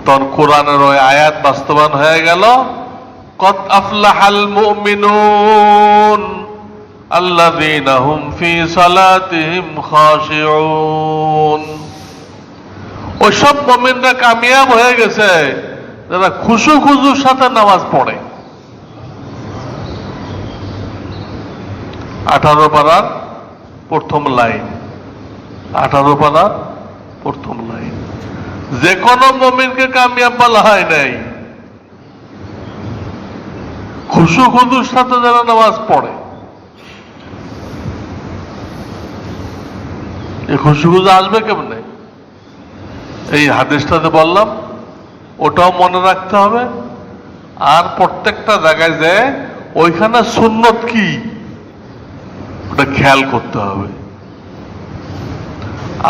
তখন কোরআনের ওই আয়াত বাস্তবায়ন হয়ে গেল, কদ আফলাহাল মুমিনুন আল্লাযীনা হুম ফি সালাতিহিম খাশিউন। ওইসব মুমিনরা কামিয়াব হয়ে গেছে যারা খুজুর সাথে নামাজ পড়ে। 18 পারার প্রথম লাইন, 18 পারার প্রথম লাইন। যে কোনো মুমিনকে কামিয়াব বলা হয় নাই, খুজুর সাথে যারা নামাজ পড়ে। এই খুজু আসবে কেমনে? এই হাদিসটাতে বললাম, ওটাও মনে রাখতে হবে। আর প্রত্যেকটা জায়গায় যে ওইখানে সুন্নত কি ওটা খেয়াল করতে হবে।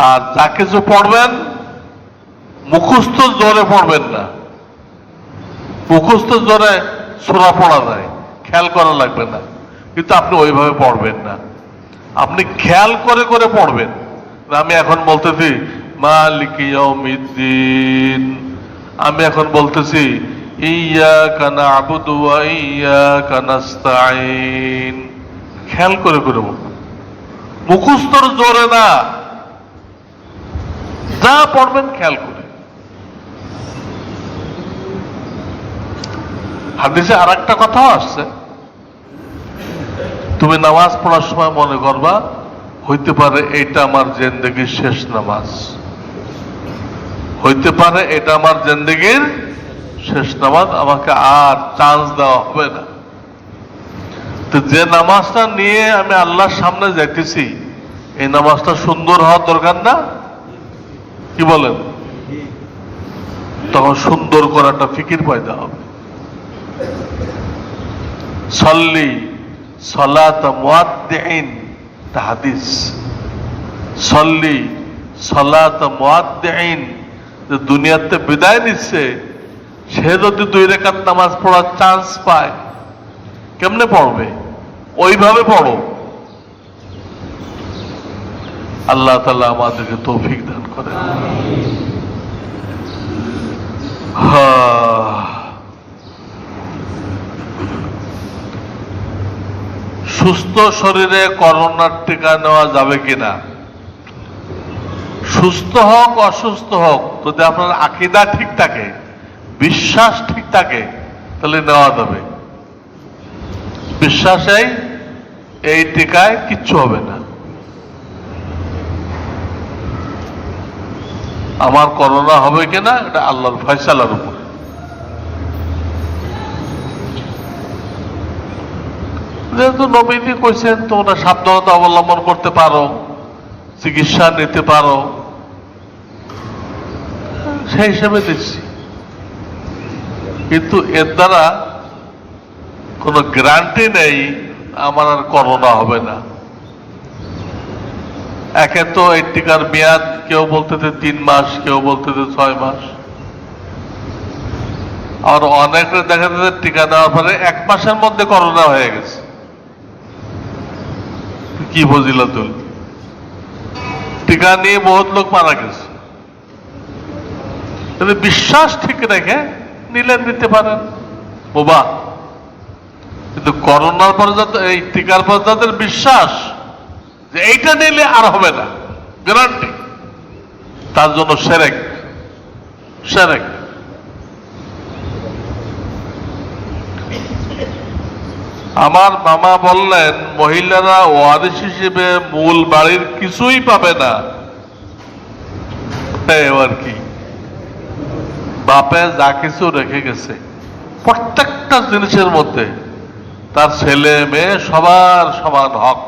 আর যা কিছু পড়বেন মুখস্থ জোরে পড়বেন না। মুখস্থ জোরে সূরা পড়া যায়, খেয়াল করা লাগবে না, কিন্তু আপনি ওইভাবে পড়বেন না। আপনি খেয়াল করে করে পড়বেন। আমি এখন বলতেছি মালিকি ইয়াউমিদ্দিন, আমি এখন বলতেছি ইয়্যাকা না'বুদু ওয়া ইয়্যাকা নাস্তাঈন। খেয়াল করে করে বলবেন, মুখস্থর জোরে না, যা পড়বেন খেয়াল করে। হাদিসে আর একটা কথাও আসছে, তুমি নামাজ পড়ার সময় মনে করবা হইতে পারে এটা আমার জিন্দেগির শেষ নামাজ, হইতে পারে এটা আমার জিন্দেগির শেষ নামাজ, আমাকে আর চান্স দেওয়া হবে না। তো যে নামাজটা নিয়ে আমি আল্লাহর সামনে যাইতেছি, এই নামাজটা সুন্দর হওয়ার দরকার না? কি বলেন? তখন সুন্দর করাটা ফিকির পয়দা হবে। সল্লি সলাত মুয়াদ্দিন, হাদিস, সল্লি সলাত মুয়াদ্দিন, যে দুনিয়াতে বিদায় নিচ্ছে, সে যদি 2 রাকাত নামাজ পড়ার চান্স পায়, কেমনে পড়বে? ওইভাবে পড়ো। আল্লাহ তাআলা আমাদেরকে তৌফিক দান করেন। সুস্থ শরীরে করোনার টিকা নেওয়া যাবে কিনা? সুস্থ হোক অসুস্থ হোক, যদি আপনার আকীদা ঠিক থাকে, বিশ্বাস ঠিক থাকে, তাহলে নেওয়া যাবে। বিশ্বাসেই এই টিকায় কিচ্ছু হবে না। আমার করোনা হবে কিনা এটা আল্লাহর ফয়সালার উপর। যেহেতু নবীজি কইছেন, তোমরা সাবধানতা অবলম্বন করতে পারো, চিকিৎসা নিতে পারো, সেই হিসেবে দিচ্ছি। কিন্তু এর দ্বারা কোনো গ্যারান্টি নেই আমার আর করোনা হবে না। একে তো এই টিকার মেয়াদ কেউ বলতেছে 3 মাস, কেউ বলতেছে 6 মাস, আর অনেকে দেখা যাচ্ছে টিকা নেওয়ার পরে 1 মাসের মধ্যে করোনা হয়ে গেছে। কি ফজিলাতুল, টিকা নিয়ে বহুত লোক মারা গেছে। যদি বিশ্বাস ঠিক রেখে নিলেন নিতে পারেন বোবা, কিন্তু করোনার পরে যাদের, এই টিকার পর যাদের বিশ্বাস যে এইটা নিলে আর হবে না গ্যারান্টি, তার জন্য সেরেক সেরেক। আমার মামা বললেন মহিলারা ওয়ারিশ হিসেবে মূল বাড়ির কিছুই পাবে না। এবার কি, বাপে যা কিছু রেখে গেছে প্রত্যেকটা জিনিসের মধ্যে তার ছেলে মেয়ে সবার সমান হক,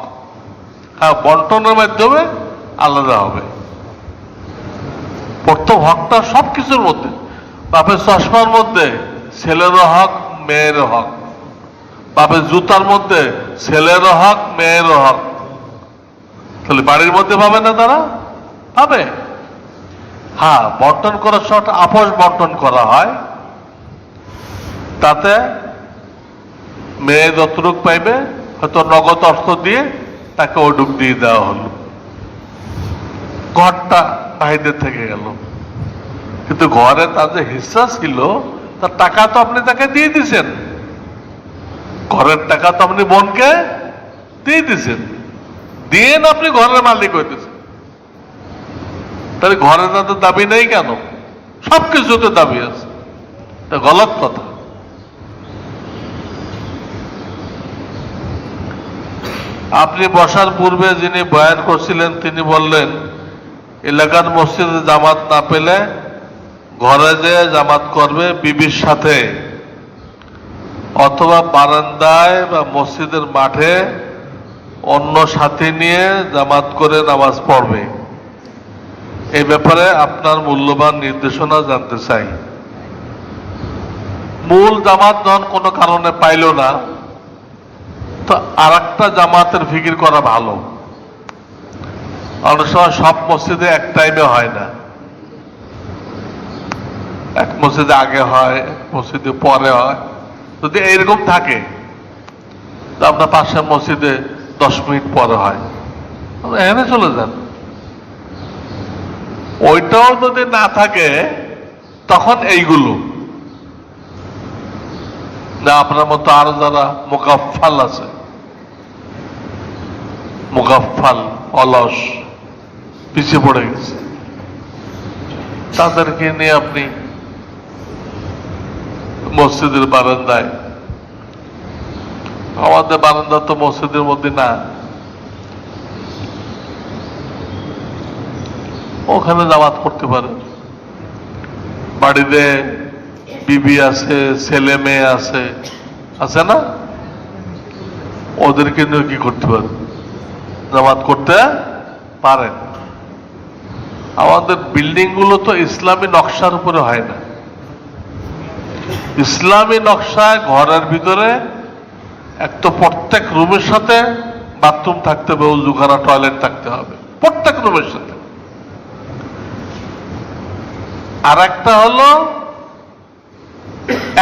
হ্যাঁ বন্টনের মাধ্যমে আলাদা হবে। প্রথম হকটা সবকিছুর মধ্যে, বাপের চশমার মধ্যে ছেলেরও হক মেয়েরও হক, বাপের জুতার মধ্যে ছেলেরও হক মেয়েরও হক। তাহলে বাড়ির মধ্যে পাবে না, তারা পাবে। হ্যাঁ, বন্টন করার সময় আপোষ বন্টন করা হয়, তাতে মেয়ে যতটুক পাইবে হয়তো নগদ অর্থ দিয়ে তাকে ওটুক দিয়ে দেওয়া হলো, ঘরটা ভাইদের থেকে গেল। কিন্তু ঘরে তার যে হিস্সা ছিল তার টাকা তো আপনি তাকে দিয়ে দিছেন, ঘরের টাকা তো আপনি বোনকে দিয়ে দিছেন, দিয়ে না আপনি ঘরের মালিক হইতেছেন। তাহলে ঘরে তাদের দাবি নেই কেন? সবকিছুতে দাবি আছে, তা গলত কথা। আপনি বসার পূর্বে যিনি বয়ান করছিলেন তিনি বললেন এলাকার মসজিদে জামাত না পেলে ঘরে যে জামাত করবে বিবির সাথে, অথবা বারান্দায় বা মসজিদের মাঠে অন্য সাথী নিয়ে জামাত করে নামাজ পড়বে। এই ব্যাপারে আপনার মূল্যবান নির্দেশনা জানতে চাই। মূল জামাত যখন কোনো কারণে পাইল না, তো আর একটা জামাতের ফিকির করা ভালো। অনেক সময় সব মসজিদে এক টাইমে হয় না, এক মসজিদে আগে হয়, এক মসজিদে পরে হয়। যদি এইরকম থাকে তো আপনার পাশের মসজিদে 10 মিনিট পরে হয়, এখানে চলে যান। ওইটাও যদি না থাকে তখন এইগুলো না, আপনার মতো আরো যারা মুকাফফাল আছে, মুকাফফাল অলস পিছিয়ে পড়ে গেছে, তাদেরকে নিয়ে আপনি মসজিদের বারান্দায়, আমাদের বারান্দা তো মসজিদের মধ্যে না, ওখানে জামাত করতে পারে। বাড়িতে বিবি আছে, ছেলে মেয়ে আছে, আছে না? ওদেরকে নিয়ে কি করতে পারে? জামাত করতে পারেন। আমাদের বিল্ডিং গুলো তো ইসলামী নকশার উপরে হয় না। ইসলামী নকশায় ঘরের ভিতরে এক তো প্রত্যেক রুমের সাথে বাথরুম থাকতে হবে, উজুখানা টয়লেট থাকতে হবে প্রত্যেক রুমের সাথে। আর একটা হলো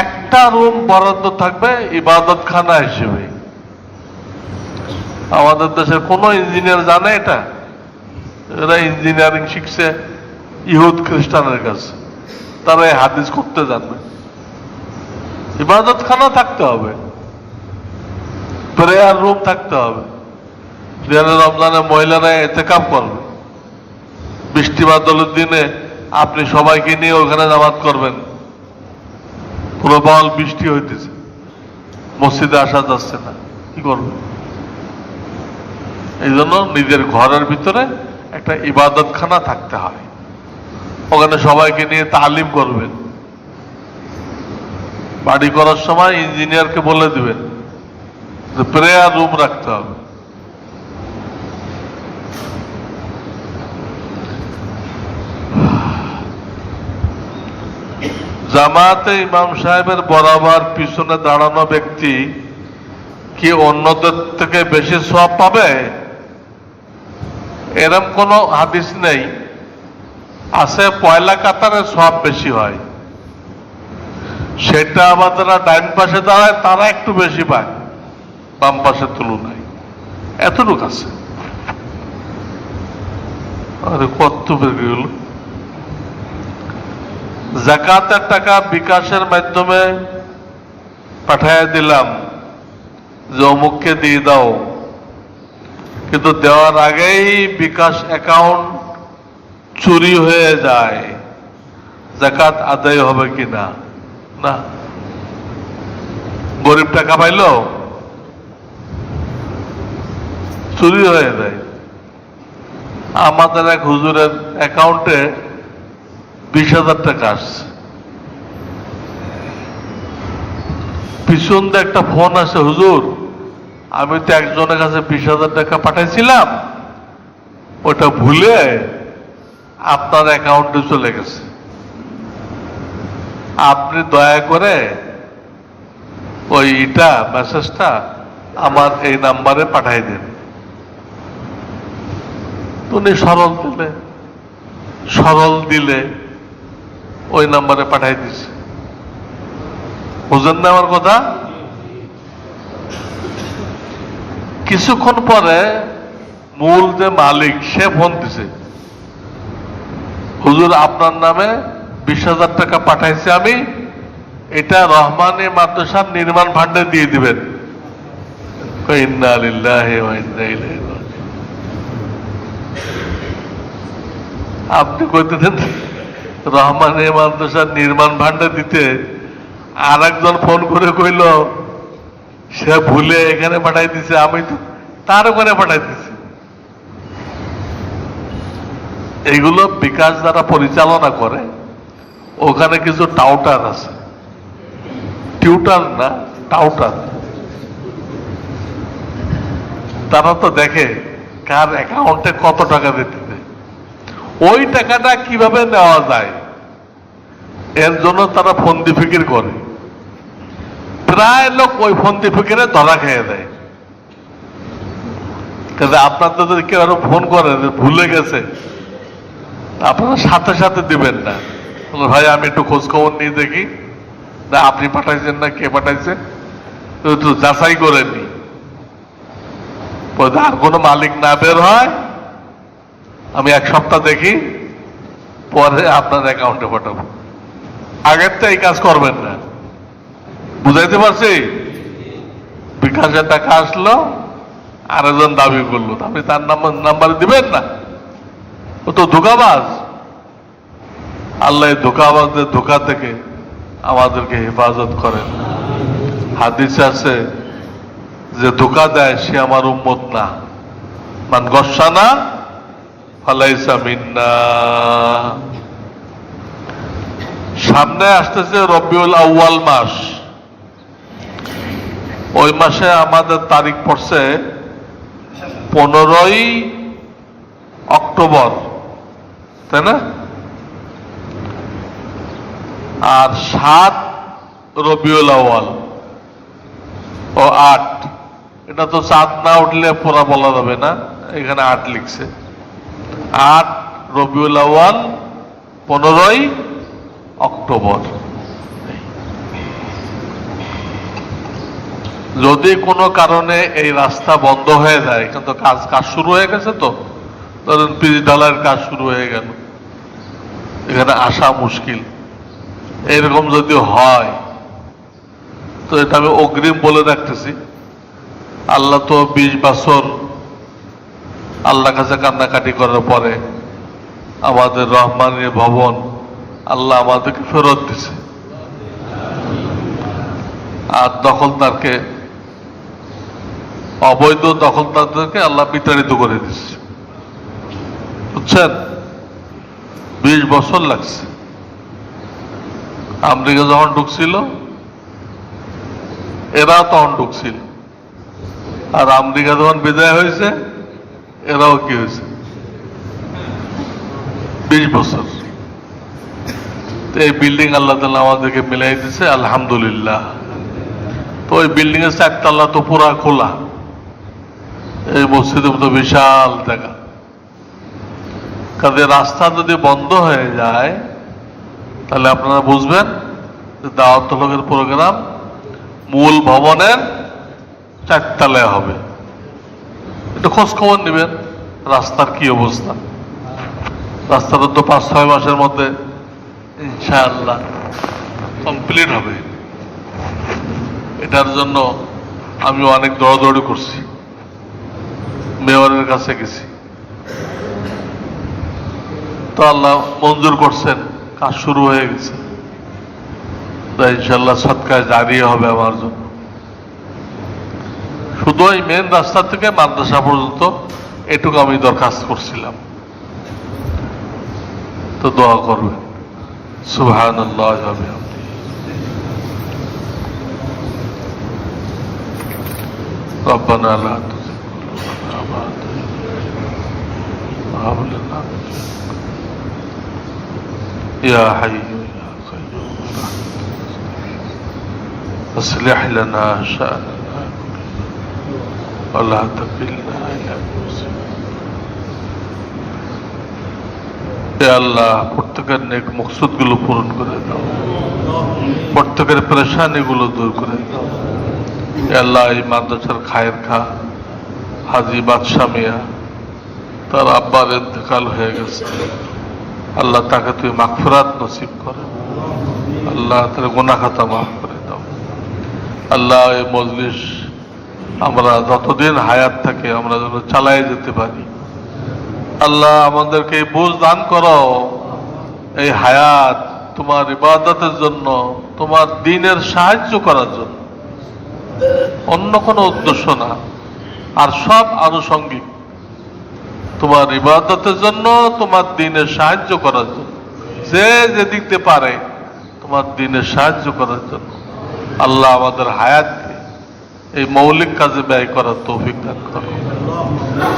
একটা রুম বরাদ্দ থাকবে ইবাদতখানা হিসেবে। আমাদের দেশের কোন ইঞ্জিনিয়ার জানে এটা? এরা ইঞ্জিনিয়ারিং শিখছে ইহুদ খ্রিস্টানের কাছে, তারা এই হাদিস করতে জানবে। ইবাদতখানা থাকতে হবে, প্রেয়ার রুম থাকতে হবে, যেখানে রমজানে মহিলারা এতেকাফ করবে। বৃষ্টি বাদলের দিনে আপনি সবাইকে নিয়ে ওখানে জামাত করবেন, প্রবল বৃষ্টি হইতেছে, মসজিদে আসা যাচ্ছে না, কি করবে? এই জন্য নিজের ঘরের ভিতরে একটা ইবাদতখানা থাকতে হয়, ওখানে সবাইকে নিয়ে তালিম করবেন। বাড়ি করার সময় ইঞ্জিনিয়ারকে বলে দিবেন যে প্রেয়ার রুম রাখতে হবে। জামাতে ইমাম সাহেবের বরাবর পিছনে দাঁড়ানো ব্যক্তি কি অন্যদের থেকে বেশি সওয়াব পাবে? এরকম কোন হাদিস নেই। আছে পয়লা কাতারে সওয়াব বেশি হয়, সেটা আবার যারা ডাইন পাশে দাঁড়ায় তারা একটু বেশি পায় বাম পাশের তুলনায়, এতটুকু আছে। আরে কত বেড়ে গেল। জাকাতের টাকা বিকাশের মাধ্যমে পাঠাইয়া দিলাম যে অমুককে দিয়ে দাও, কিন্তু দেওয়ার আগেই বিকাশ অ্যাকাউন্ট চুরি হয়ে যায়, জাকাত আদায় হবে কিনা? না। গরিব টাকা পাইল, চুরি হয়ে যায়। আমাদের এক হুজুরের অ্যাকাউন্টে 20,000 টাকা আসছে, পিছন দিয়ে একটা ফোন আসে, হুজুর আমি তো একজনের কাছে 20,000 টাকা পাঠাইছিলাম, ওটা ভুলে আপনার অ্যাকাউন্টে চলে গেছে, আপনি দয়া করে ওইটা মেসেজটা আমার এই নাম্বারে পাঠাই দিন। উনি সরল দিলে ওই নাম্বারে পাঠাই দিছে। বুঝেন না আমার কথা? কিছুক্ষণ পরে মূল যে মালিক সে ফোন দিছে, হুজুর আপনার নামে 20,000 টাকা পাঠাইছি আমি, এটা রহমানী মাদ্রাসার নির্মাণ ফান্ডে দিয়ে দিবেন। ইন্না লিল্লাহি ওয়া ইন্না ইলাইহি রাজিউন। আপনি কইতেছেন রহমানী মাদ্রাসার নির্মাণ ফান্ডে দিতে, আর একজন ফোন করে কইল সে ভুলে এখানে পাঠাই দিছে, আমি তো তার ওখানে পাঠাই দিছি। এইগুলো বিকাশ যারা পরিচালনা করে ওখানে কিছু টাউটার আছে, টিউটার না টাউটার, তারা তো দেখে কার অ্যাকাউন্টে কত টাকা দিতে, ওই টাকাটা কিভাবে নেওয়া যায় এর জন্য তারা ফন্দি ফিকির করে। প্রায় লোক ওই ফন্দি ফিকিরে ধরা খেয়ে দেয়। আপনার তো যদি কেউ আরো ফোন করে ভুলে গেছে, আপনারা সাথে সাথে দিবেন না, ভাই আমি একটু খোঁজ খবর নিয়ে দেখি, না আপনি পাঠাইছেন না কে পাঠাইছে একটু যাচাই করে নি। আর কোনো মালিক না বের হয় আমি এক সপ্তাহ দেখি, পরে আপনার অ্যাকাউন্টে পাঠাবো। আগের তো এই কাজ করবেন না। বুঝাইতে পারছি? বিকাশের টাকা আসলো, আরেকজন দাবি করলো, আপনি তার নাম্বারে দিবেন না, ও তো ধোঁকাবাজ। আল্লাহ ধোঁকাবাজদের ধোঁকা থেকে আমাদেরকে হেফাজত করেন। হাদিসে আছে যে ধোঁকা দেয় সে আমার উম্মত না, মান গসানা ফালাইসা মিন্না। সামনে আসতেছে রবিউল আউয়াল মাস, ওই মাসে আমাদের তারিখ পড়ছে 15ই অক্টোবর, তাই না? আর 7 রবিউল আউয়াল ও 8, এটা তো চাঁদ না উঠলে পুরা বলা যাবে না, এখানে 8 লিখছে। 8 রবিউল আউয়াল 15ই অক্টোবর। যদি কোনো কারণে এই রাস্তা বন্ধ হয়ে যায়, কিন্তু কাজ শুরু হয়ে গেছে, তো ধরেন পিচ ঢালাইয়ের কাজ শুরু হয়ে গেল, এখানে আসা মুশকিল, এরকম যদি হয় তো এটা আমি অগ্রিম বলে রাখতেছি। আল্লাহ তো 20 বছর আল্লাহ কাছে কান্নাকাটি করার পরে আমাদের রহমানী ভবন আল্লাহ আমাদেরকে ফেরত দিছে, আর দখলদারকে, অবৈধ দখলদারদেরকে আল্লাহ বিতাড়িত করে দিচ্ছে। বুঝছেন? 20 বছর লাগছে। আমেরিকা যখন ঢুকছিল এরাও তখন ঢুকছিল, আর আমেরিকা যখন বিদায় হয়েছে এরাও কি হয়েছে, 20 বছর। এই বিল্ডিং আল্লাহ তাআলা আমাদেরকে মিলাই দিছে, আলহামদুলিল্লাহ। তো ওই বিল্ডিং এর 4 তলা তো পুরা খোলা, এই মসজিদের মতো বিশাল জায়গা। কাজে রাস্তা যদি বন্ধ হয়ে যায় তাহলে আপনারা বুঝবেন যে দাওয়াত তলবের প্রোগ্রাম মূল ভবনের 4 তলায় হবে। একটু খোঁজ খবর নেবেন রাস্তার কি অবস্থা। রাস্তাটা তো 5-6 মাসের মধ্যে ইনশাআল্লাহ কমপ্লিট হবে। এটার জন্য আমি অনেক দৌড়াদৌড়ি করছি, মেয়রের কাছে গেছি, তো আল্লাহ মঞ্জুর করছেন, কাজ শুরু হয়ে গেছে। তাই ইনশাআল্লাহ সৎকার জারিয়ে হবে আমার জন্য। শুধু এই মেন রাস্তা থেকে মাদ্রাসা পর্যন্ত এটুকু আমি দরখাস্ত করছিলাম, তো দোয়া করবেন। সুবহানাল্লাহ ওয়া বিহামদিহি। রব্বানা লা তুযিগ কুলুবানা বা'দা ইয হাদাইতানা ওয়া হাব লানা মিন লাদুনকা ইয়া হাইয়্যু ইয়া কাইয়্যুম আসলিহ লানা শা'নানা ওয়া লা তাকিলনা ইলা আনফুসিনা। হে আল্লাহ, প্রত্যেকের নেক মকসুদ গুলো পূরণ করে দাও, প্রত্যেকের পেরেশানি গুলো দূর করে দাও। হে আল্লাহ, এই মাদ্রাসার খায়ের খা হাজী বাদশাহ মিয়া, তার আব্বার ইন্তেকাল হয়ে গেছে। আল্লাহ, তাকে তুই মাগফিরাত নসিব করে, আল্লাহ তার গুনাহ খাতা মাফ করে দাও। আল্লাহ, এই মজলিস আমরা যতদিন হায়াত থাকে আমরা যেন চালাই যেতে পারি। আল্লাহ, আমাদেরকে এই বুঝ দান করো, এই হায়াত তোমার ইবাদতের জন্য, তোমার দ্বীনের সাহায্য করার জন্য, অন্য কোনো উদ্দেশ্য না। আর সব আনুষঙ্গিক তোমার ইবাদতের জন্য, তোমার দ্বীনের সাহায্য করার জন্য, যে যেদিকে পারে তোমার দ্বীনের সাহায্য করার জন্য। আল্লাহ, আমাদের হায়াতকে এই মৌলিক কাজে ব্যয় করার তৌফিক দান করো।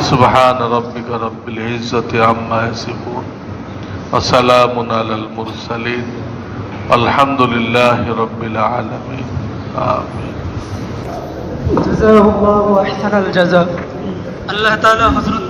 সুবহান রাব্বিকা রাব্বিল ইজ্জাতি আম্মা ইয়াসিফুন ওয়া সালামুন আলাল মুরসালিন আলহামদুলিল্লাহি রাব্বিল আলামিন। আমিন। জাযাহুল্লাহু আহসানাল জাযা। আল্লাহ তাআলা হযরত